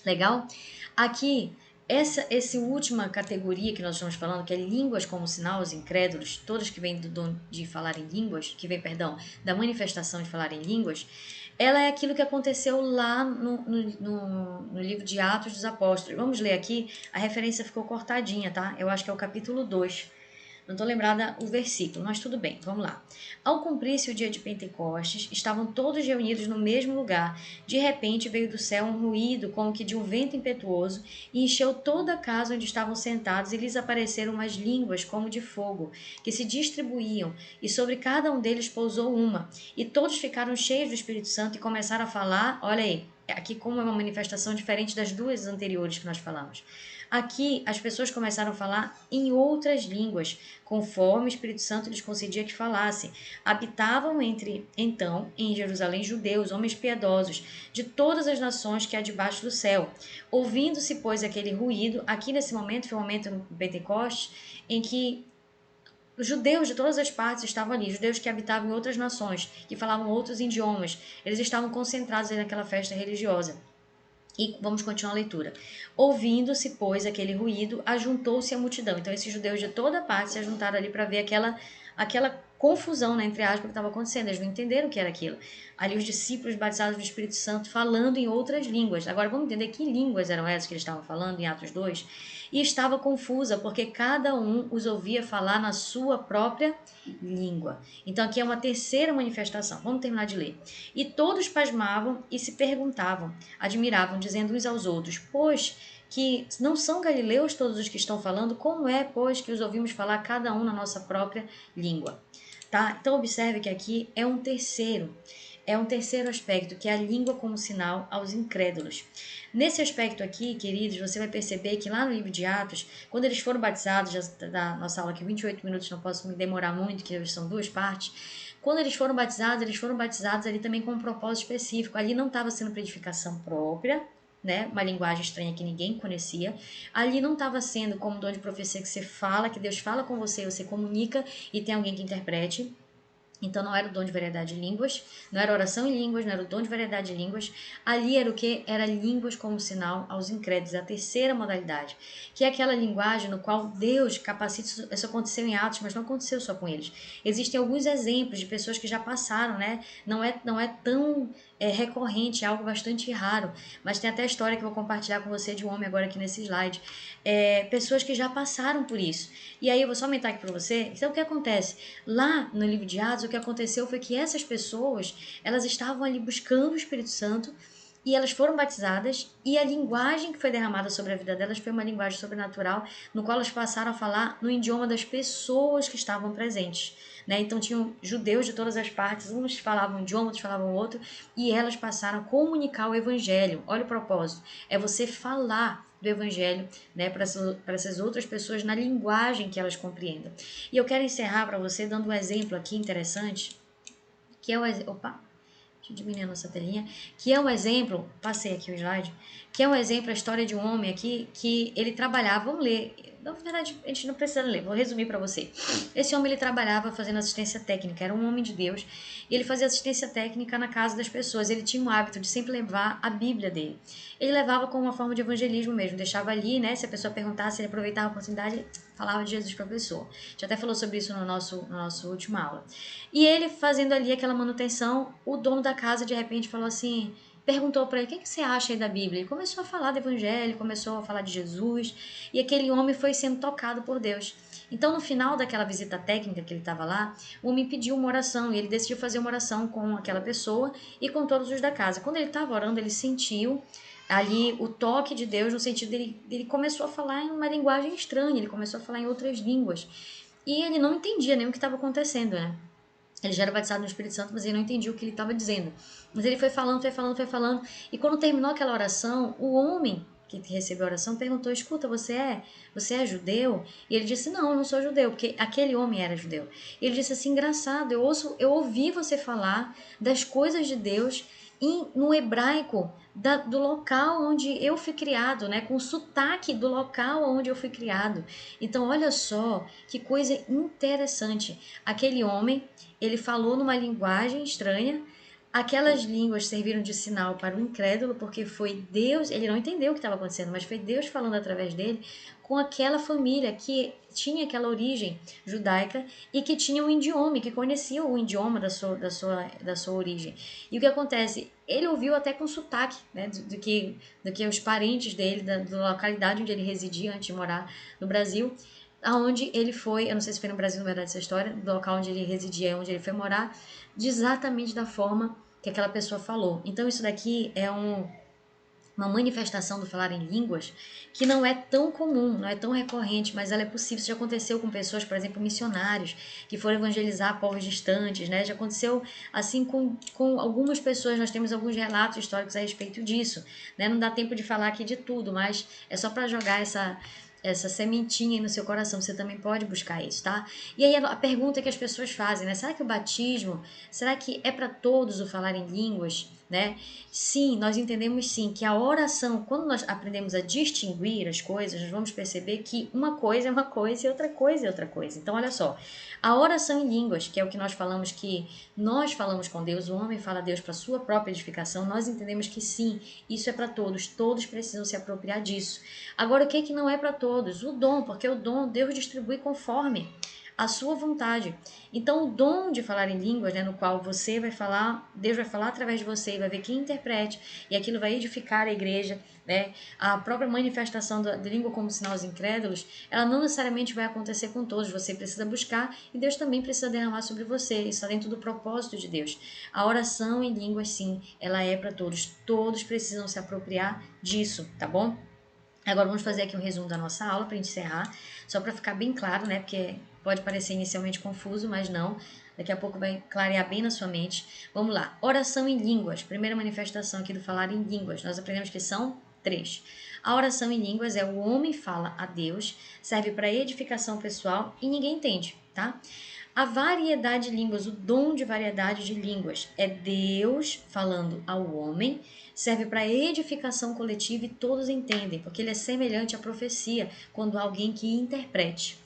Legal? Aqui, essa última categoria que nós estamos falando, que é línguas como sinal aos incrédulos, todas que vêm do dom de falar em línguas, que vem, perdão, da manifestação de falar em línguas, ela é aquilo que aconteceu lá no livro de Atos dos Apóstolos. Vamos ler aqui, a referência ficou cortadinha, tá? Eu acho que é o capítulo 2. Não estou lembrada o versículo, mas tudo bem, vamos lá. Ao cumprir-se o dia de Pentecostes, estavam todos reunidos no mesmo lugar. De repente veio do céu um ruído, como que de um vento impetuoso, e encheu toda a casa onde estavam sentados, e lhes apareceram umas línguas como de fogo, que se distribuíam, e sobre cada um deles pousou uma. E todos ficaram cheios do Espírito Santo e começaram a falar, olha aí, aqui como é uma manifestação diferente das duas anteriores que nós falamos. Aqui as pessoas começaram a falar em outras línguas, conforme o Espírito Santo lhes concedia que falassem. Habitavam então em Jerusalém judeus, homens piedosos, de todas as nações que há debaixo do céu. Ouvindo-se, pois, aquele ruído, aqui nesse momento foi o momento no Pentecostes, em que os judeus de todas as partes estavam ali, judeus que habitavam em outras nações, que falavam outros idiomas, eles estavam concentrados ali naquela festa religiosa. E vamos continuar a leitura. Ouvindo-se, pois, aquele ruído, ajuntou-se a multidão. Então, esses judeus de toda parte se ajuntaram ali para ver aquela confusão, né, entre aspas, que estava acontecendo. Eles não entenderam o que era aquilo. Ali, os discípulos batizados do Espírito Santo falando em outras línguas. Agora, vamos entender que línguas eram essas que eles estavam falando em Atos 2. E estava confusa, porque cada um os ouvia falar na sua própria língua. Então, aqui é uma terceira manifestação. Vamos terminar de ler. E todos pasmavam e se perguntavam, admiravam, dizendo uns aos outros: pois que não são galileus todos os que estão falando, como é, pois, que os ouvimos falar cada um na nossa própria língua? Tá? Então, observe que aqui é um terceiro aspecto, que é a língua como sinal aos incrédulos. Nesse aspecto aqui, queridos, você vai perceber que lá no livro de Atos, quando eles foram batizados, já da nossa aula aqui, 28 minutos, não posso me demorar muito, que são duas partes. Quando eles foram batizados ali também com um propósito específico. Ali não estava sendo para edificação própria, né? Uma linguagem estranha que ninguém conhecia. Ali não estava sendo como dom de profecia que você fala, que Deus fala com você, você comunica e tem alguém que interprete. Então não era o dom de variedade de línguas, não era oração em línguas, não era o dom de variedade de línguas. Ali era o que? Era línguas como sinal aos incrédulos, a terceira modalidade, que é aquela linguagem no qual Deus capacita. Isso aconteceu em Atos, mas não aconteceu só com eles. Existem alguns exemplos de pessoas que já passaram, né? Não é tão recorrente, é algo bastante raro, mas tem até a história que eu vou compartilhar com você de um homem agora aqui nesse slide. Pessoas que já passaram por isso. E aí eu vou só aumentar aqui para você. Então o que acontece? Lá no livro de Atos, o que aconteceu foi que essas pessoas, elas estavam ali buscando o Espírito Santo e elas foram batizadas e a linguagem que foi derramada sobre a vida delas foi uma linguagem sobrenatural, no qual elas passaram a falar no idioma das pessoas que estavam presentes. Né? Então tinham judeus de todas as partes, uns falavam um idioma, outros falavam outro, e elas passaram a comunicar o evangelho. Olha o propósito, é você falar do evangelho, né, para essas outras pessoas na linguagem que elas compreendam. E eu quero encerrar para você dando um exemplo aqui interessante, que é o opa, deixa eu diminuir a nossa telinha, que é um exemplo, passei aqui o slide, que é um exemplo, a história de um homem aqui, que ele trabalhava, vamos ler, na verdade a gente não precisa ler, vou resumir para você. Esse homem ele trabalhava fazendo assistência técnica, era um homem de Deus, e ele fazia assistência técnica na casa das pessoas, ele tinha o hábito de sempre levar a Bíblia dele. Ele levava como uma forma de evangelismo mesmo, deixava ali, né, se a pessoa perguntasse, ele aproveitava a oportunidade, ele falava de Jesus para a pessoa. A gente até falou sobre isso no nosso última aula. E ele fazendo ali aquela manutenção, o dono da casa de repente falou assim, perguntou para ele, o que você acha aí da Bíblia? Ele começou a falar do evangelho, começou a falar de Jesus, e aquele homem foi sendo tocado por Deus. Então, no final daquela visita técnica que ele estava lá, o homem pediu uma oração, e ele decidiu fazer uma oração com aquela pessoa e com todos os da casa. Quando ele estava orando, ele sentiu ali o toque de Deus, no sentido dele, ele começou a falar em uma linguagem estranha, ele começou a falar em outras línguas. E ele não entendia nem o que estava acontecendo, né? Ele já era batizado no Espírito Santo, mas ele não entendia o que ele estava dizendo. Mas ele foi falando, foi falando, foi falando. E quando terminou aquela oração, o homem que recebeu a oração perguntou, escuta, você é judeu? E ele disse, não, eu não sou judeu, porque aquele homem era judeu. E ele disse assim, engraçado, eu ouvi você falar das coisas de Deus no hebraico do local onde eu fui criado, né? Com o sotaque do local onde eu fui criado. Então, olha só que coisa interessante. Aquele homem, ele falou numa linguagem estranha, aquelas línguas serviram de sinal para o incrédulo, porque foi Deus, ele não entendeu o que estava acontecendo, mas foi Deus falando através dele com aquela família que tinha aquela origem judaica e que tinha um idioma, que conhecia o idioma da sua origem. E o que acontece? Ele ouviu até com sotaque, né, do que os parentes dele, da localidade onde ele residia antes de morar no Brasil, aonde ele foi, eu não sei se foi no Brasil, na verdade, essa história, do local onde ele residia, onde ele foi morar, de exatamente da forma que aquela pessoa falou. Então isso daqui é uma manifestação do falar em línguas que não é tão comum, não é tão recorrente, mas ela é possível. Isso já aconteceu com pessoas, por exemplo, missionários que foram evangelizar povos distantes, né? Já aconteceu assim com algumas pessoas, nós temos alguns relatos históricos a respeito disso, né? Não dá tempo de falar aqui de tudo, mas é só para jogar essa sementinha aí no seu coração, você também pode buscar isso, tá? E aí a pergunta que as pessoas fazem, né? Será que o batismo, será que é para todos o falar em línguas, né? Sim, nós entendemos sim que a oração, quando nós aprendemos a distinguir as coisas, nós vamos perceber que uma coisa é uma coisa e outra coisa é outra coisa. Então, olha só, a oração em línguas, que é o que nós falamos que nós falamos com Deus, o homem fala a Deus para sua própria edificação, nós entendemos que sim, isso é para todos precisam se apropriar disso. Agora, o que não é para todos? O dom, porque o dom Deus distribui conforme a sua vontade. Então, o dom de falar em línguas, né, no qual você vai falar, Deus vai falar através de você e vai ver quem interprete, e aquilo vai edificar a igreja, né? A própria manifestação da língua como sinal aos incrédulos, ela não necessariamente vai acontecer com todos, você precisa buscar e Deus também precisa derramar sobre você, isso está dentro do propósito de Deus. A oração em línguas, sim, ela é para todos precisam se apropriar disso, tá bom? Agora vamos fazer aqui um resumo da nossa aula para encerrar, só para ficar bem claro, né? Porque pode parecer inicialmente confuso, mas não. Daqui a pouco vai clarear bem na sua mente. Vamos lá. Oração em línguas. Primeira manifestação aqui do falar em línguas. Nós aprendemos que são 3. A oração em línguas é o homem fala a Deus, serve para edificação pessoal e ninguém entende. tá? A variedade de línguas, o dom de variedade de línguas, é Deus falando ao homem, serve para edificação coletiva e todos entendem, porque ele é semelhante à profecia, quando há alguém que interprete.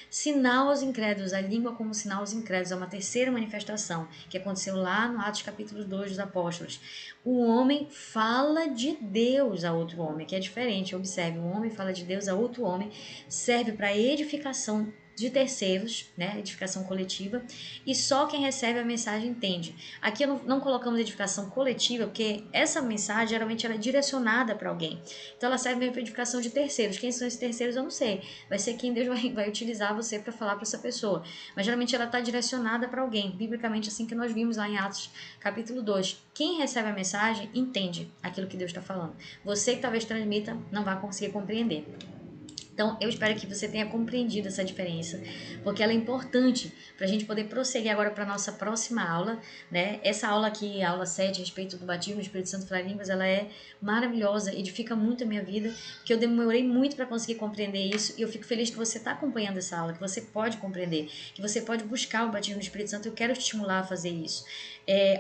Sinal aos incrédulos, a língua como sinal aos incrédulos, é uma terceira manifestação que aconteceu lá no Atos capítulo 2 dos Apóstolos. O homem fala de Deus a outro homem, que é diferente, observe, o homem fala de Deus a outro homem, serve para edificação de terceiros, né, edificação coletiva, e só quem recebe a mensagem entende. Aqui não colocamos edificação coletiva, porque essa mensagem geralmente ela é direcionada para alguém. Então ela serve para edificação de terceiros. Quem são esses terceiros eu não sei. Vai ser quem Deus vai utilizar você para falar para essa pessoa. Mas geralmente ela está direcionada para alguém. Biblicamente assim que nós vimos lá em Atos capítulo 2. Quem recebe a mensagem entende aquilo que Deus está falando. Você que talvez transmita não vai conseguir compreender. Então, eu espero que você tenha compreendido essa diferença, porque ela é importante para a gente poder prosseguir agora para a nossa próxima aula, né? Essa aula aqui, a aula 7, a respeito do batismo do Espírito Santo falar línguas, ela é maravilhosa, edifica muito a minha vida, que eu demorei muito para conseguir compreender isso, e eu fico feliz que você está acompanhando essa aula, que você pode compreender, que você pode buscar o batismo do Espírito Santo. Eu quero te estimular a fazer isso.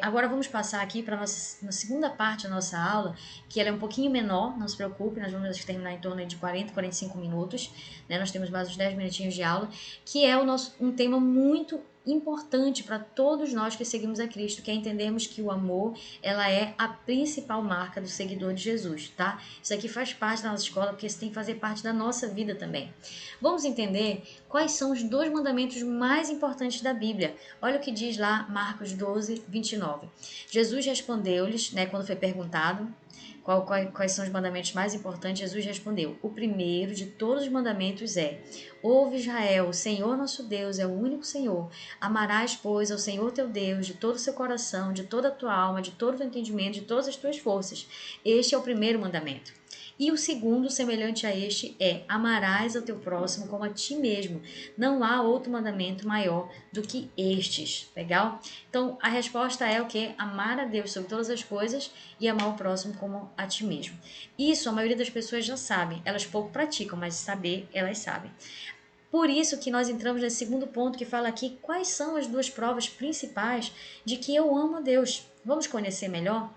Agora vamos passar aqui para na segunda parte da nossa aula, que ela é um pouquinho menor, não se preocupe, nós vamos terminar em torno de 40, 45 minutos, né? Nós temos mais uns 10 minutinhos de aula, que é um tema muito importante para todos nós que seguimos a Cristo, que é entendermos que o amor, ela é a principal marca do seguidor de Jesus, tá? Isso aqui faz parte da nossa escola, porque isso tem que fazer parte da nossa vida também. Vamos entender quais são os 2 mandamentos mais importantes da Bíblia. Olha o que diz lá Marcos 12, 29. Jesus respondeu-lhes, né, quando foi perguntado quais são os mandamentos mais importantes, Jesus respondeu: o primeiro de todos os mandamentos é: ouve Israel, o Senhor nosso Deus é o único Senhor. Amarás, pois, ao Senhor teu Deus de todo o seu coração, de toda a tua alma, de todo o teu entendimento, de todas as tuas forças. Este é o primeiro mandamento. E o segundo, semelhante a este, é: amarás ao teu próximo como a ti mesmo. Não há outro mandamento maior do que estes. Legal? Então, a resposta é o quê? Amar a Deus sobre todas as coisas e amar o próximo como a ti mesmo. Isso a maioria das pessoas já sabe. Elas pouco praticam, mas saber, elas sabem. Por isso que nós entramos nesse segundo ponto que fala aqui quais são as 2 provas principais de que eu amo a Deus. Vamos conhecer melhor?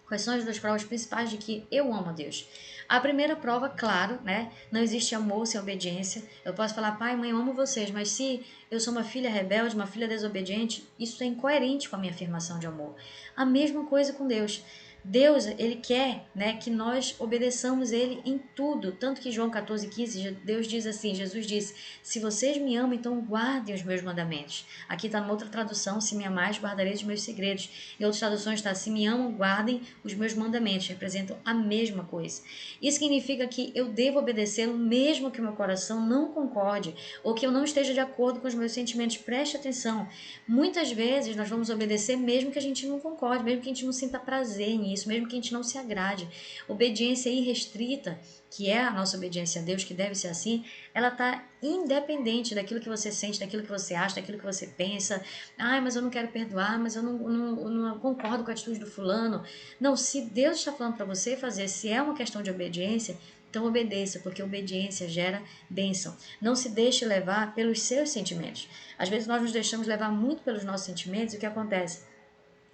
Quais são as 2 provas principais de que eu amo a Deus? A primeira prova, claro, né? Não existe amor sem obediência. Eu posso falar, pai, mãe, eu amo vocês, mas se eu sou uma filha rebelde, uma filha desobediente, isso é incoerente com a minha afirmação de amor. A mesma coisa com Deus. Deus, ele quer, né, que nós obedeçamos ele em tudo. Tanto que João 14,15, Deus diz assim, Jesus disse: se vocês me amam, então guardem os meus mandamentos. Aqui está numa outra tradução: se me amais, guardareis os meus segredos. Em outras traduções está: se me amam, guardem os meus mandamentos. Representam a mesma coisa. Isso significa que eu devo obedecê-lo mesmo que o meu coração não concorde ou que eu não esteja de acordo com os meus sentimentos. Preste atenção. Muitas vezes nós vamos obedecer mesmo que a gente não concorde, mesmo que a gente não sinta prazer nisso, mesmo que a gente não se agrade. Obediência irrestrita, que é a nossa obediência a Deus, que deve ser assim, ela está independente daquilo que você sente, daquilo que você acha, daquilo que você pensa. Ai, mas eu não quero perdoar, mas eu não concordo com a atitude do fulano. Não, se Deus está falando para você fazer, se é uma questão de obediência, então obedeça, porque obediência gera bênção. Não se deixe levar pelos seus sentimentos. Às vezes nós nos deixamos levar muito pelos nossos sentimentos e o que acontece?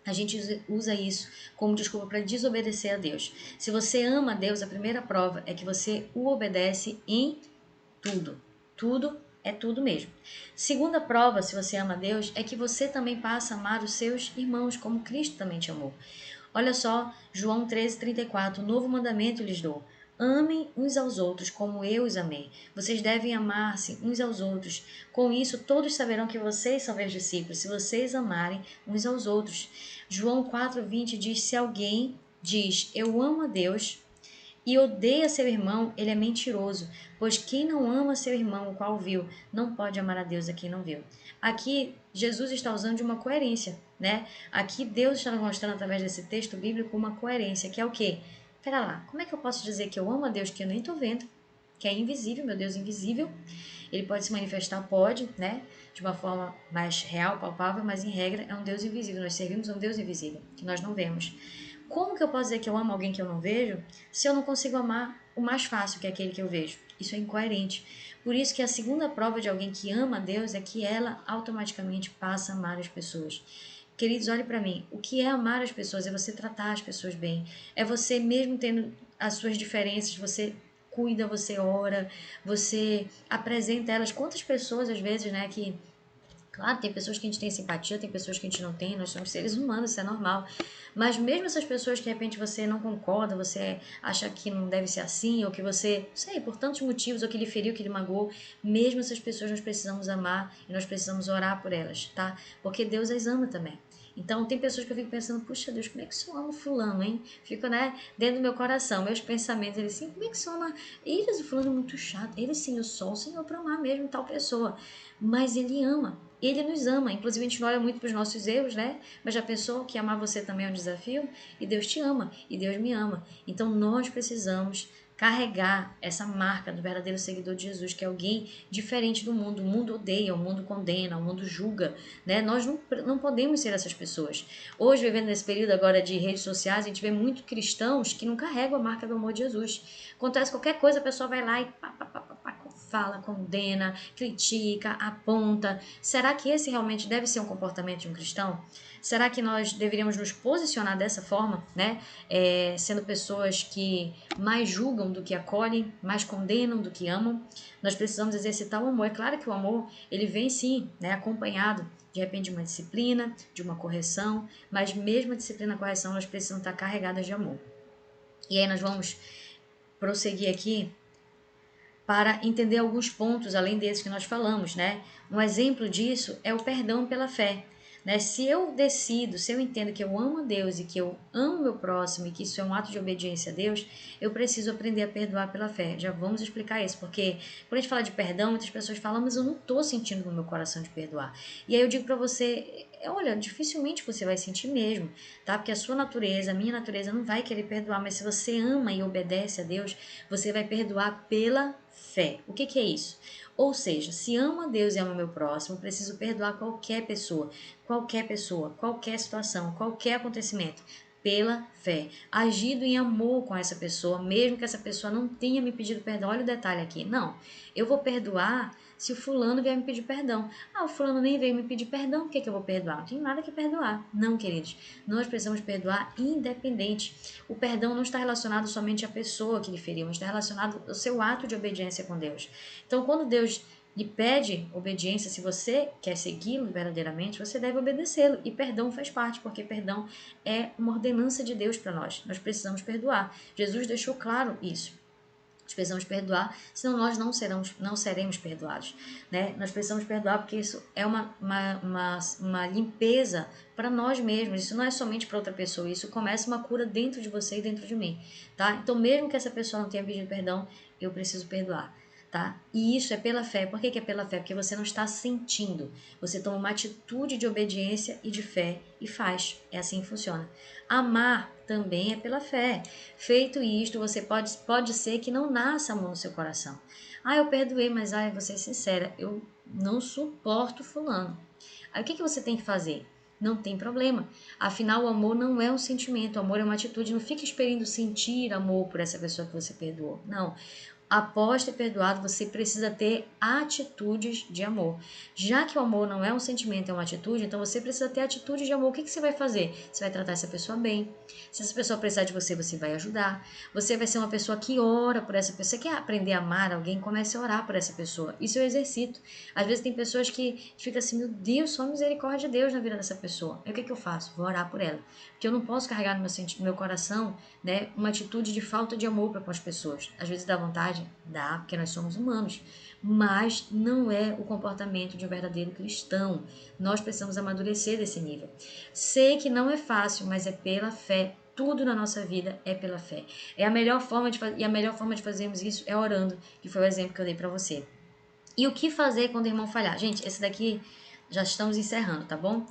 A gente usa isso como desculpa para desobedecer a Deus. Se você ama a Deus, a primeira prova é que você o obedece em tudo. Tudo é tudo mesmo. Segunda prova, se você ama a Deus, é que você também passa a amar os seus irmãos, como Cristo também te amou. Olha só, João 13,34, novo mandamento lhes dou: amem uns aos outros como eu os amei. Vocês devem amar-se uns aos outros. Com isso, todos saberão que vocês são meus discípulos, se vocês amarem uns aos outros. João 4,20 diz: se alguém diz eu amo a Deus e odeia seu irmão, ele é mentiroso, pois quem não ama seu irmão, o qual viu, não pode amar a Deus a quem não viu. Aqui, Jesus está usando de uma coerência, né? Aqui, Deus está nos mostrando, através desse texto bíblico, uma coerência, que é o quê? Pera lá, como é que eu posso dizer que eu amo a Deus que eu nem estou vendo, que é invisível, meu Deus invisível? Ele pode se manifestar, pode, né? De uma forma mais real, palpável, mas em regra é um Deus invisível. Nós servimos a um Deus invisível, que nós não vemos. Como que eu posso dizer que eu amo alguém que eu não vejo, se eu não consigo amar o mais fácil, que é aquele que eu vejo? Isso é incoerente. Por isso que a segunda prova de alguém que ama a Deus é que ela automaticamente passa a amar as pessoas. Queridos, olhe para mim. O que é amar as pessoas? É você tratar as pessoas bem. É você, mesmo tendo as suas diferenças, você cuida, você ora, você apresenta elas. Quantas pessoas, às vezes, né, que claro, tem pessoas que a gente tem simpatia, tem pessoas que a gente não tem, nós somos seres humanos, isso é normal. Mas mesmo essas pessoas que de repente você não concorda, você acha que não deve ser assim, ou que você, não sei, por tantos motivos, ou que lhe feriu, que lhe magoou, mesmo essas pessoas nós precisamos amar e nós precisamos orar por elas, tá? Porque Deus as ama também. Então, tem pessoas que eu fico pensando, puxa Deus, como é que eu amo fulano, hein? Fico, né, dentro do meu coração, meus pensamentos, eles assim, como é que eu ama eles? O fulano é muito chato, ele sim, eu sou o Senhor para amar mesmo tal pessoa. Mas ele ama, ele nos ama. Inclusive, a gente não olha muito para os nossos erros, né? Mas já pensou que amar você também é um desafio? E Deus te ama, e Deus me ama. Então, nós precisamos carregar essa marca do verdadeiro seguidor de Jesus, que é alguém diferente do mundo. O mundo odeia, o mundo condena, o mundo julga, né? Nós não podemos ser essas pessoas. Hoje, vivendo nesse período agora de redes sociais, a gente vê muito cristãos que não carregam a marca do amor de Jesus. Acontece qualquer coisa, a pessoa vai lá e pá, pá, pá, pá, pá, fala, condena, critica, aponta. Será que esse realmente deve ser um comportamento de um cristão? Será que nós deveríamos nos posicionar dessa forma, né? Sendo pessoas que mais julgam do que acolhem, mais condenam do que amam? Nós precisamos exercitar o amor. É claro que o amor, ele vem sim, né, acompanhado de repente de uma disciplina, de uma correção, mas mesmo a disciplina e a correção, elas precisam estar carregadas de amor. E aí nós vamos prosseguir aqui para entender alguns pontos além desses que nós falamos, né? Um exemplo disso é o perdão pela fé, né? Se eu decido, se eu entendo que eu amo a Deus e que eu amo o meu próximo e que isso é um ato de obediência a Deus, eu preciso aprender a perdoar pela fé. Já vamos explicar isso, porque quando a gente fala de perdão, muitas pessoas falam, mas eu não estou sentindo no meu coração de perdoar. E aí eu digo para você, olha, dificilmente você vai sentir mesmo, tá? Porque a sua natureza, a minha natureza não vai querer perdoar, mas se você ama e obedece a Deus, você vai perdoar pela fé. O que é isso? Ou seja, se amo a Deus e amo o meu próximo, preciso perdoar qualquer pessoa, qualquer situação, qualquer acontecimento, pela fé, agido em amor com essa pessoa, mesmo que essa pessoa não tenha me pedido perdão. Olha o detalhe aqui. Não, eu vou perdoar se o fulano vier me pedir perdão. Ah, o fulano nem veio me pedir perdão, por que eu vou perdoar? Não tenho nada que perdoar. Não, queridos, nós precisamos perdoar independente. O perdão não está relacionado somente à pessoa que lhe feriu, mas está relacionado ao seu ato de obediência com Deus. Então, quando Deus lhe pede obediência, se você quer segui-lo verdadeiramente, você deve obedecê-lo. E perdão faz parte, porque perdão é uma ordenança de Deus para nós. Nós precisamos perdoar. Jesus deixou claro isso. Nós precisamos perdoar, senão nós não seremos perdoados, né? Nós precisamos perdoar porque isso é uma limpeza para nós mesmos. Isso não é somente para outra pessoa, isso começa uma cura dentro de você e dentro de mim, tá? Então, mesmo que essa pessoa não tenha pedido perdão, eu preciso perdoar. Tá? E isso é pela fé. Por que é pela fé? Porque você não está sentindo. Você toma uma atitude de obediência e de fé e faz. É assim que funciona. Amar também é pela fé. Feito isto, você pode ser que não nasça amor no seu coração. Ah, eu perdoei, mas vou ser sincera, eu não suporto fulano. Aí o que você tem que fazer? Não tem problema. Afinal, o amor não é um sentimento, o amor é uma atitude. Não fique esperando sentir amor por essa pessoa que você perdoou. Não. Após ter perdoado, você precisa ter atitudes de amor. Já que o amor não é um sentimento, é uma atitude, então você precisa ter atitude de amor. O que você vai fazer? Você vai tratar essa pessoa bem. Se essa pessoa precisar de você, você vai ajudar. Você vai ser uma pessoa que ora por essa pessoa. Você quer aprender a amar alguém? Comece a orar por essa pessoa. Isso eu exercito. Às vezes tem pessoas que ficam assim, meu Deus, só misericórdia de Deus na vida dessa pessoa. Aí o que eu faço? Vou orar por ela. Porque eu não posso carregar no meu coração, né, uma atitude de falta de amor para com as pessoas. Às vezes dá vontade, dá, porque nós somos humanos, mas não é o comportamento de um verdadeiro cristão. Nós precisamos amadurecer desse nível. Sei que não é fácil, mas é pela fé. Tudo na nossa vida é pela fé. É a melhor forma e a melhor forma de fazermos isso é orando, que foi o exemplo que eu dei para você. E o que fazer quando o irmão falhar? Gente, esse daqui já estamos encerrando, tá bom?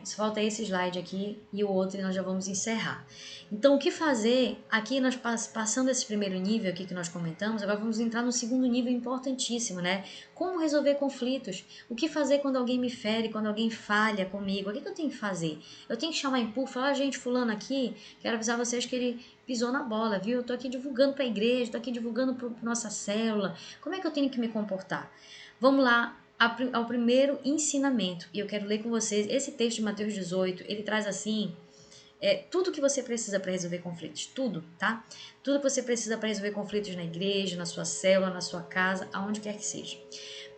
Só falta esse slide aqui e o outro e nós já vamos encerrar. Então, o que fazer? Aqui nós passando esse primeiro nível aqui que nós comentamos, agora vamos entrar no segundo nível importantíssimo, né? Como resolver conflitos? O que fazer quando alguém me fere, quando alguém falha comigo? O que eu tenho que fazer? Eu tenho que chamar em público, falar, gente, fulano aqui, quero avisar vocês que ele pisou na bola, viu? Eu tô aqui divulgando para a igreja, tô aqui divulgando para nossa célula. Como é que eu tenho que me comportar? Vamos lá ao primeiro ensinamento. E eu quero ler com vocês esse texto de Mateus 18. Ele traz assim, tudo que você precisa para resolver conflitos. Tudo, tá? Tudo que você precisa para resolver conflitos na igreja, na sua célula, na sua casa, aonde quer que seja.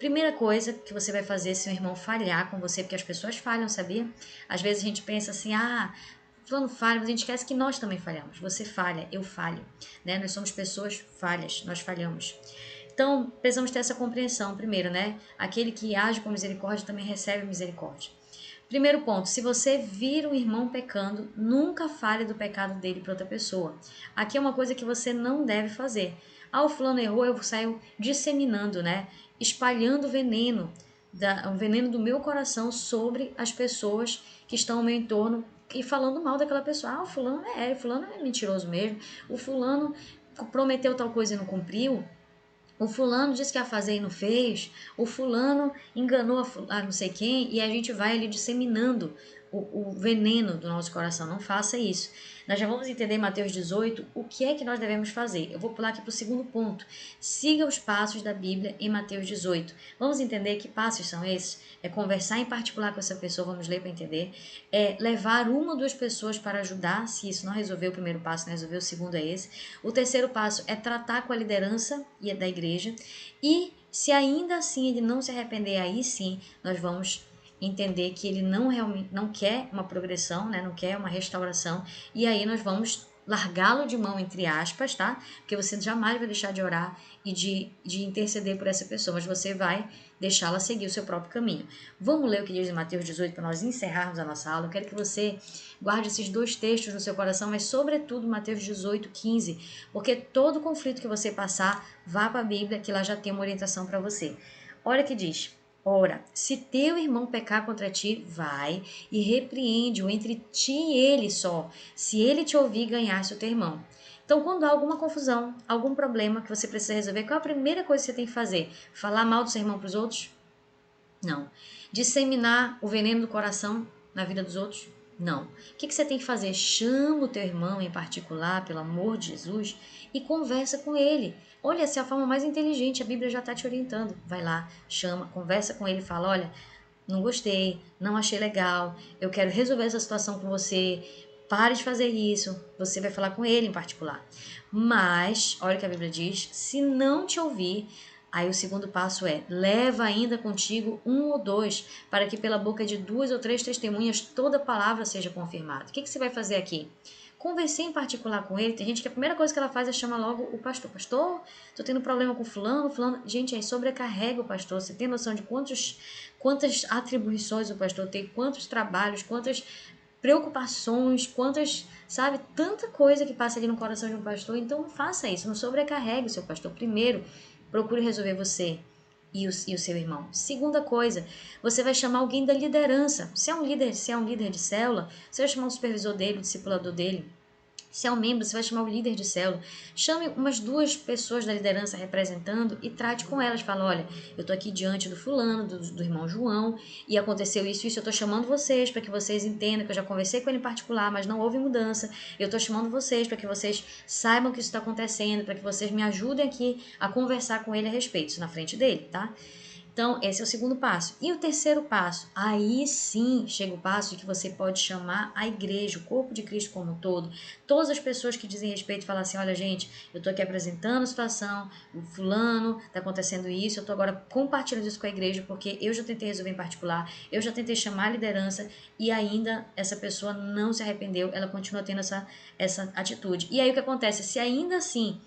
Primeira coisa que você vai fazer se um irmão falhar com você, porque as pessoas falham, sabia? Às vezes a gente pensa assim, fulano falha, mas a gente esquece que nós também falhamos. Você falha, eu falho, né? Nós somos pessoas falhas, nós falhamos. Então, precisamos ter essa compreensão primeiro, né? Aquele que age com misericórdia também recebe misericórdia. Primeiro ponto, se você vir um irmão pecando, nunca fale do pecado dele para outra pessoa. Aqui é uma coisa que você não deve fazer. O fulano errou, eu saio disseminando, né? Espalhando veneno, o veneno do meu coração sobre as pessoas que estão ao meu entorno e falando mal daquela pessoa. Fulano é mentiroso mesmo. O fulano prometeu tal coisa e não cumpriu. O fulano disse que ia fazer e não fez, o fulano enganou a não sei quem, e a gente vai ali disseminando o veneno do nosso coração. Não faça isso. Nós já vamos entender em Mateus 18 o que é que nós devemos fazer. Eu vou pular aqui para o segundo ponto. Siga os passos da Bíblia em Mateus 18. Vamos entender que passos são esses? É conversar em particular com essa pessoa, vamos ler para entender. É levar uma ou duas pessoas para ajudar, se isso não resolver o primeiro passo, não resolver o segundo é esse. O terceiro passo é tratar com a liderança da igreja. E se ainda assim ele não se arrepender, aí sim nós vamos entender que ele não realmente não quer uma progressão, né? Não quer uma restauração, e aí nós vamos largá-lo de mão, entre aspas, tá? Porque você jamais vai deixar de orar e de interceder por essa pessoa, mas você vai deixá-la seguir o seu próprio caminho. Vamos ler o que diz em Mateus 18 para nós encerrarmos a nossa aula. Eu quero que você guarde esses dois textos no seu coração, mas sobretudo Mateus 18, 15, porque todo conflito que você passar, vá para a Bíblia, que lá já tem uma orientação para você. Olha o que diz. Ora, se teu irmão pecar contra ti, vai e repreende-o entre ti e ele só. Se ele te ouvir, ganhaste o teu irmão. Então, quando há alguma confusão, algum problema que você precisa resolver, qual é a primeira coisa que você tem que fazer? Falar mal do seu irmão para os outros? Não. Disseminar o veneno do coração na vida dos outros? Não. O que você tem que fazer? Chama o teu irmão em particular, pelo amor de Jesus, e conversa com ele. Olha, essa é a forma mais inteligente, a Bíblia já está te orientando. Vai lá, chama, conversa com ele, fala, olha, não gostei, não achei legal, eu quero resolver essa situação com você, pare de fazer isso. Você vai falar com ele em particular. Mas, olha o que a Bíblia diz, se não te ouvir, aí o segundo passo é, leva ainda contigo um ou dois, para que pela boca de duas ou três testemunhas toda palavra seja confirmada. O que você vai fazer aqui? Conversei em particular com ele, tem gente que a primeira coisa que ela faz é chamar logo o pastor. Pastor, tô tendo problema com fulano. Gente, aí sobrecarrega o pastor. Você tem noção de quantas atribuições o pastor tem, quantos trabalhos, quantas preocupações, sabe, tanta coisa que passa ali no coração de um pastor. Então não faça isso, não sobrecarregue o seu pastor. Primeiro, procure resolver você e o seu irmão. Segunda coisa, você vai chamar alguém da liderança. Se é um líder de célula, você vai chamar o supervisor dele, o discipulador dele. Se é um membro, você vai chamar o líder de célula. Chame umas duas pessoas da liderança representando e trate com elas. Fala, olha, eu tô aqui diante do fulano, do irmão João, e aconteceu isso, eu tô chamando vocês para que vocês entendam que eu já conversei com ele em particular, mas não houve mudança. Eu tô chamando vocês para que vocês saibam que isso está acontecendo, para que vocês me ajudem aqui a conversar com ele a respeito, isso na frente dele, tá? Então, esse é o segundo passo. E o terceiro passo? Aí sim chega o passo de que você pode chamar a igreja, o corpo de Cristo como um todo, todas as pessoas que dizem respeito e falar assim, olha gente, eu estou aqui apresentando a situação, o fulano, está acontecendo isso, eu estou agora compartilhando isso com a igreja, porque eu já tentei resolver em particular, eu já tentei chamar a liderança e ainda essa pessoa não se arrependeu, ela continua tendo essa atitude. E aí o que acontece? Se ainda assim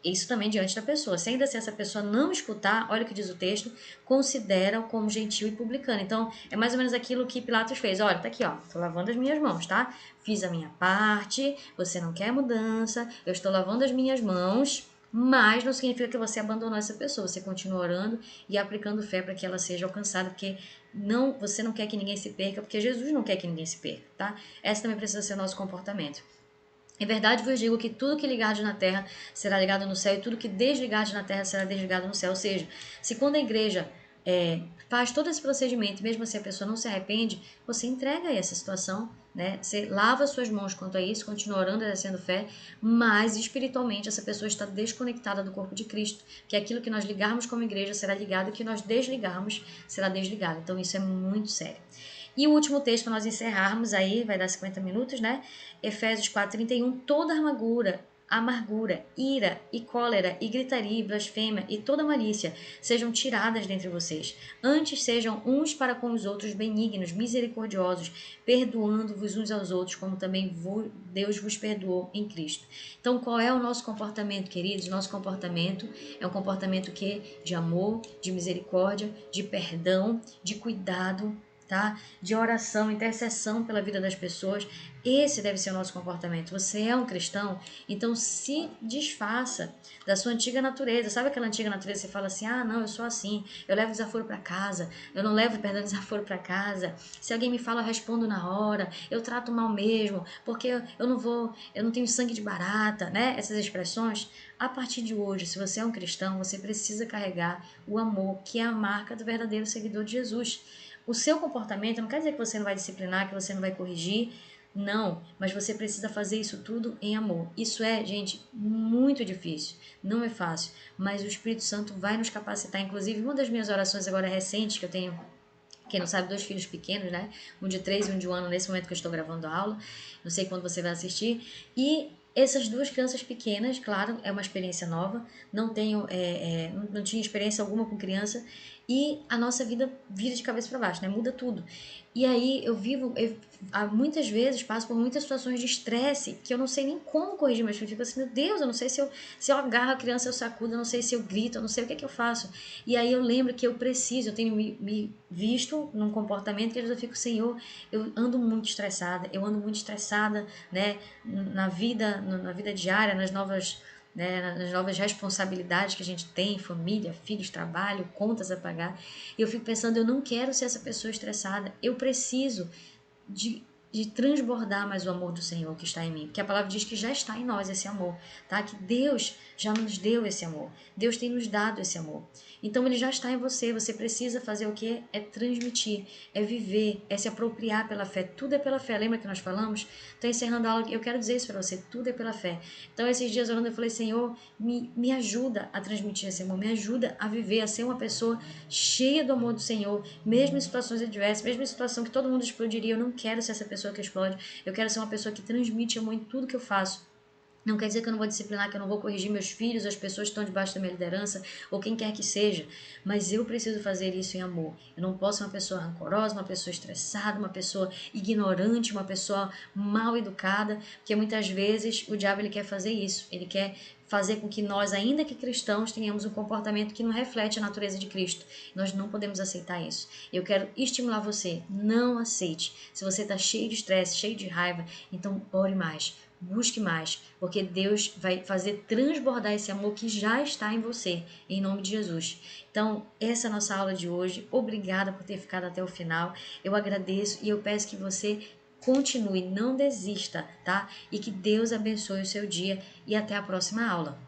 isso também diante da pessoa. Se ainda assim essa pessoa não escutar, olha o que diz o texto, considera-o como gentil e publicano. Então, é mais ou menos aquilo que Pilatos fez. Olha, tá aqui, ó, tô lavando as minhas mãos, tá? Fiz a minha parte, você não quer mudança, eu estou lavando as minhas mãos, mas não significa que você abandonou essa pessoa. Você continua orando e aplicando fé para que ela seja alcançada, porque não, você não quer que ninguém se perca, porque Jesus não quer que ninguém se perca, tá? Essa também precisa ser o nosso comportamento. Em verdade vos digo que tudo que ligardes na terra será ligado no céu, e tudo que desligardes na terra será desligado no céu. Ou seja, se quando a igreja faz todo esse procedimento, mesmo assim a pessoa não se arrepende, você entrega aí essa situação, né? Você lava suas mãos quanto a isso, continua orando, exercendo fé, mas espiritualmente essa pessoa está desconectada do corpo de Cristo, que aquilo que nós ligarmos como igreja será ligado, e o que nós desligarmos será desligado. Então isso é muito sério. E o último texto para nós encerrarmos aí, vai dar 50 minutos, né? Efésios 4:31, toda amargura, ira e cólera e gritaria e blasfêmia e toda malícia sejam tiradas dentre vocês. Antes sejam uns para com os outros benignos, misericordiosos, perdoando-vos uns aos outros, como também Deus vos perdoou em Cristo. Então, qual é o nosso comportamento, queridos? Nosso comportamento é um comportamento de amor, de misericórdia, de perdão, de cuidado, tá? De oração, intercessão pela vida das pessoas. Esse deve ser o nosso comportamento. Você é um cristão, então se desfaça da sua antiga natureza. Sabe aquela antiga natureza que você fala assim: ah, não, eu sou assim, eu levo desaforo para casa, eu não levo, perdão, desaforo para casa. Se alguém me fala, eu respondo na hora, eu trato mal mesmo, porque eu não tenho sangue de barata, né? Essas expressões. A partir de hoje, se você é um cristão, você precisa carregar o amor, que é a marca do verdadeiro seguidor de Jesus. O seu comportamento não quer dizer que você não vai disciplinar, que você não vai corrigir, não, mas você precisa fazer isso tudo em amor. Isso é, gente, muito difícil, não é fácil, mas o Espírito Santo vai nos capacitar. Inclusive, uma das minhas orações agora recentes, que eu tenho, quem não sabe, 2 filhos pequenos, né? Um de 3 e um de 1 ano, nesse momento que eu estou gravando a aula, não sei quando você vai assistir, e essas 2 crianças pequenas, claro, é uma experiência nova, não tinha experiência alguma com criança, e a nossa vida vira de cabeça para baixo, né? Muda tudo. E aí muitas vezes passo por muitas situações de estresse que eu não sei nem como corrigir meus filhos. Eu fico assim, meu Deus, eu não sei se eu agarro a criança, eu sacudo, eu não sei se eu grito, eu não sei o que é que eu faço. E aí eu lembro que eu tenho me visto num comportamento que eu fico, Senhor, eu ando muito estressada, né, na vida diária, nas novas responsabilidades que a gente tem, família, filhos, trabalho, contas a pagar. E eu fico pensando, eu não quero ser essa pessoa estressada, eu preciso de, de transbordar mais o amor do Senhor que está em mim, porque a palavra diz que já está em nós esse amor, tá? Que Deus já nos deu esse amor, Deus tem nos dado esse amor. Então ele já está em você, você precisa fazer o que? É transmitir, é viver, é se apropriar pela fé, tudo é pela fé. Lembra que nós falamos? Estou encerrando a aula, eu quero dizer isso para você, tudo é pela fé. Então esses dias orando eu falei, Senhor, me ajuda a transmitir esse amor, me ajuda a viver, a ser uma pessoa cheia do amor do Senhor, mesmo em situações adversas, mesmo em situação que todo mundo explodiria. Eu não quero ser essa pessoa que explode, eu quero ser uma pessoa que transmite amor em tudo que eu faço. Não quer dizer que eu não vou disciplinar, que eu não vou corrigir meus filhos, as pessoas que estão debaixo da minha liderança, ou quem quer que seja, mas eu preciso fazer isso em amor. Eu não posso ser uma pessoa rancorosa, uma pessoa estressada, uma pessoa ignorante, uma pessoa mal educada, porque muitas vezes o diabo ele quer fazer isso, ele quer fazer com que nós, ainda que cristãos, tenhamos um comportamento que não reflete a natureza de Cristo. Nós não podemos aceitar isso. Eu quero estimular você, não aceite. Se você está cheio de estresse, cheio de raiva, então ore mais. Busque mais, porque Deus vai fazer transbordar esse amor que já está em você, em nome de Jesus. Então, essa é a nossa aula de hoje. Obrigada por ter ficado até o final. Eu agradeço e eu peço que você continue, não desista, tá? E que Deus abençoe o seu dia e até a próxima aula.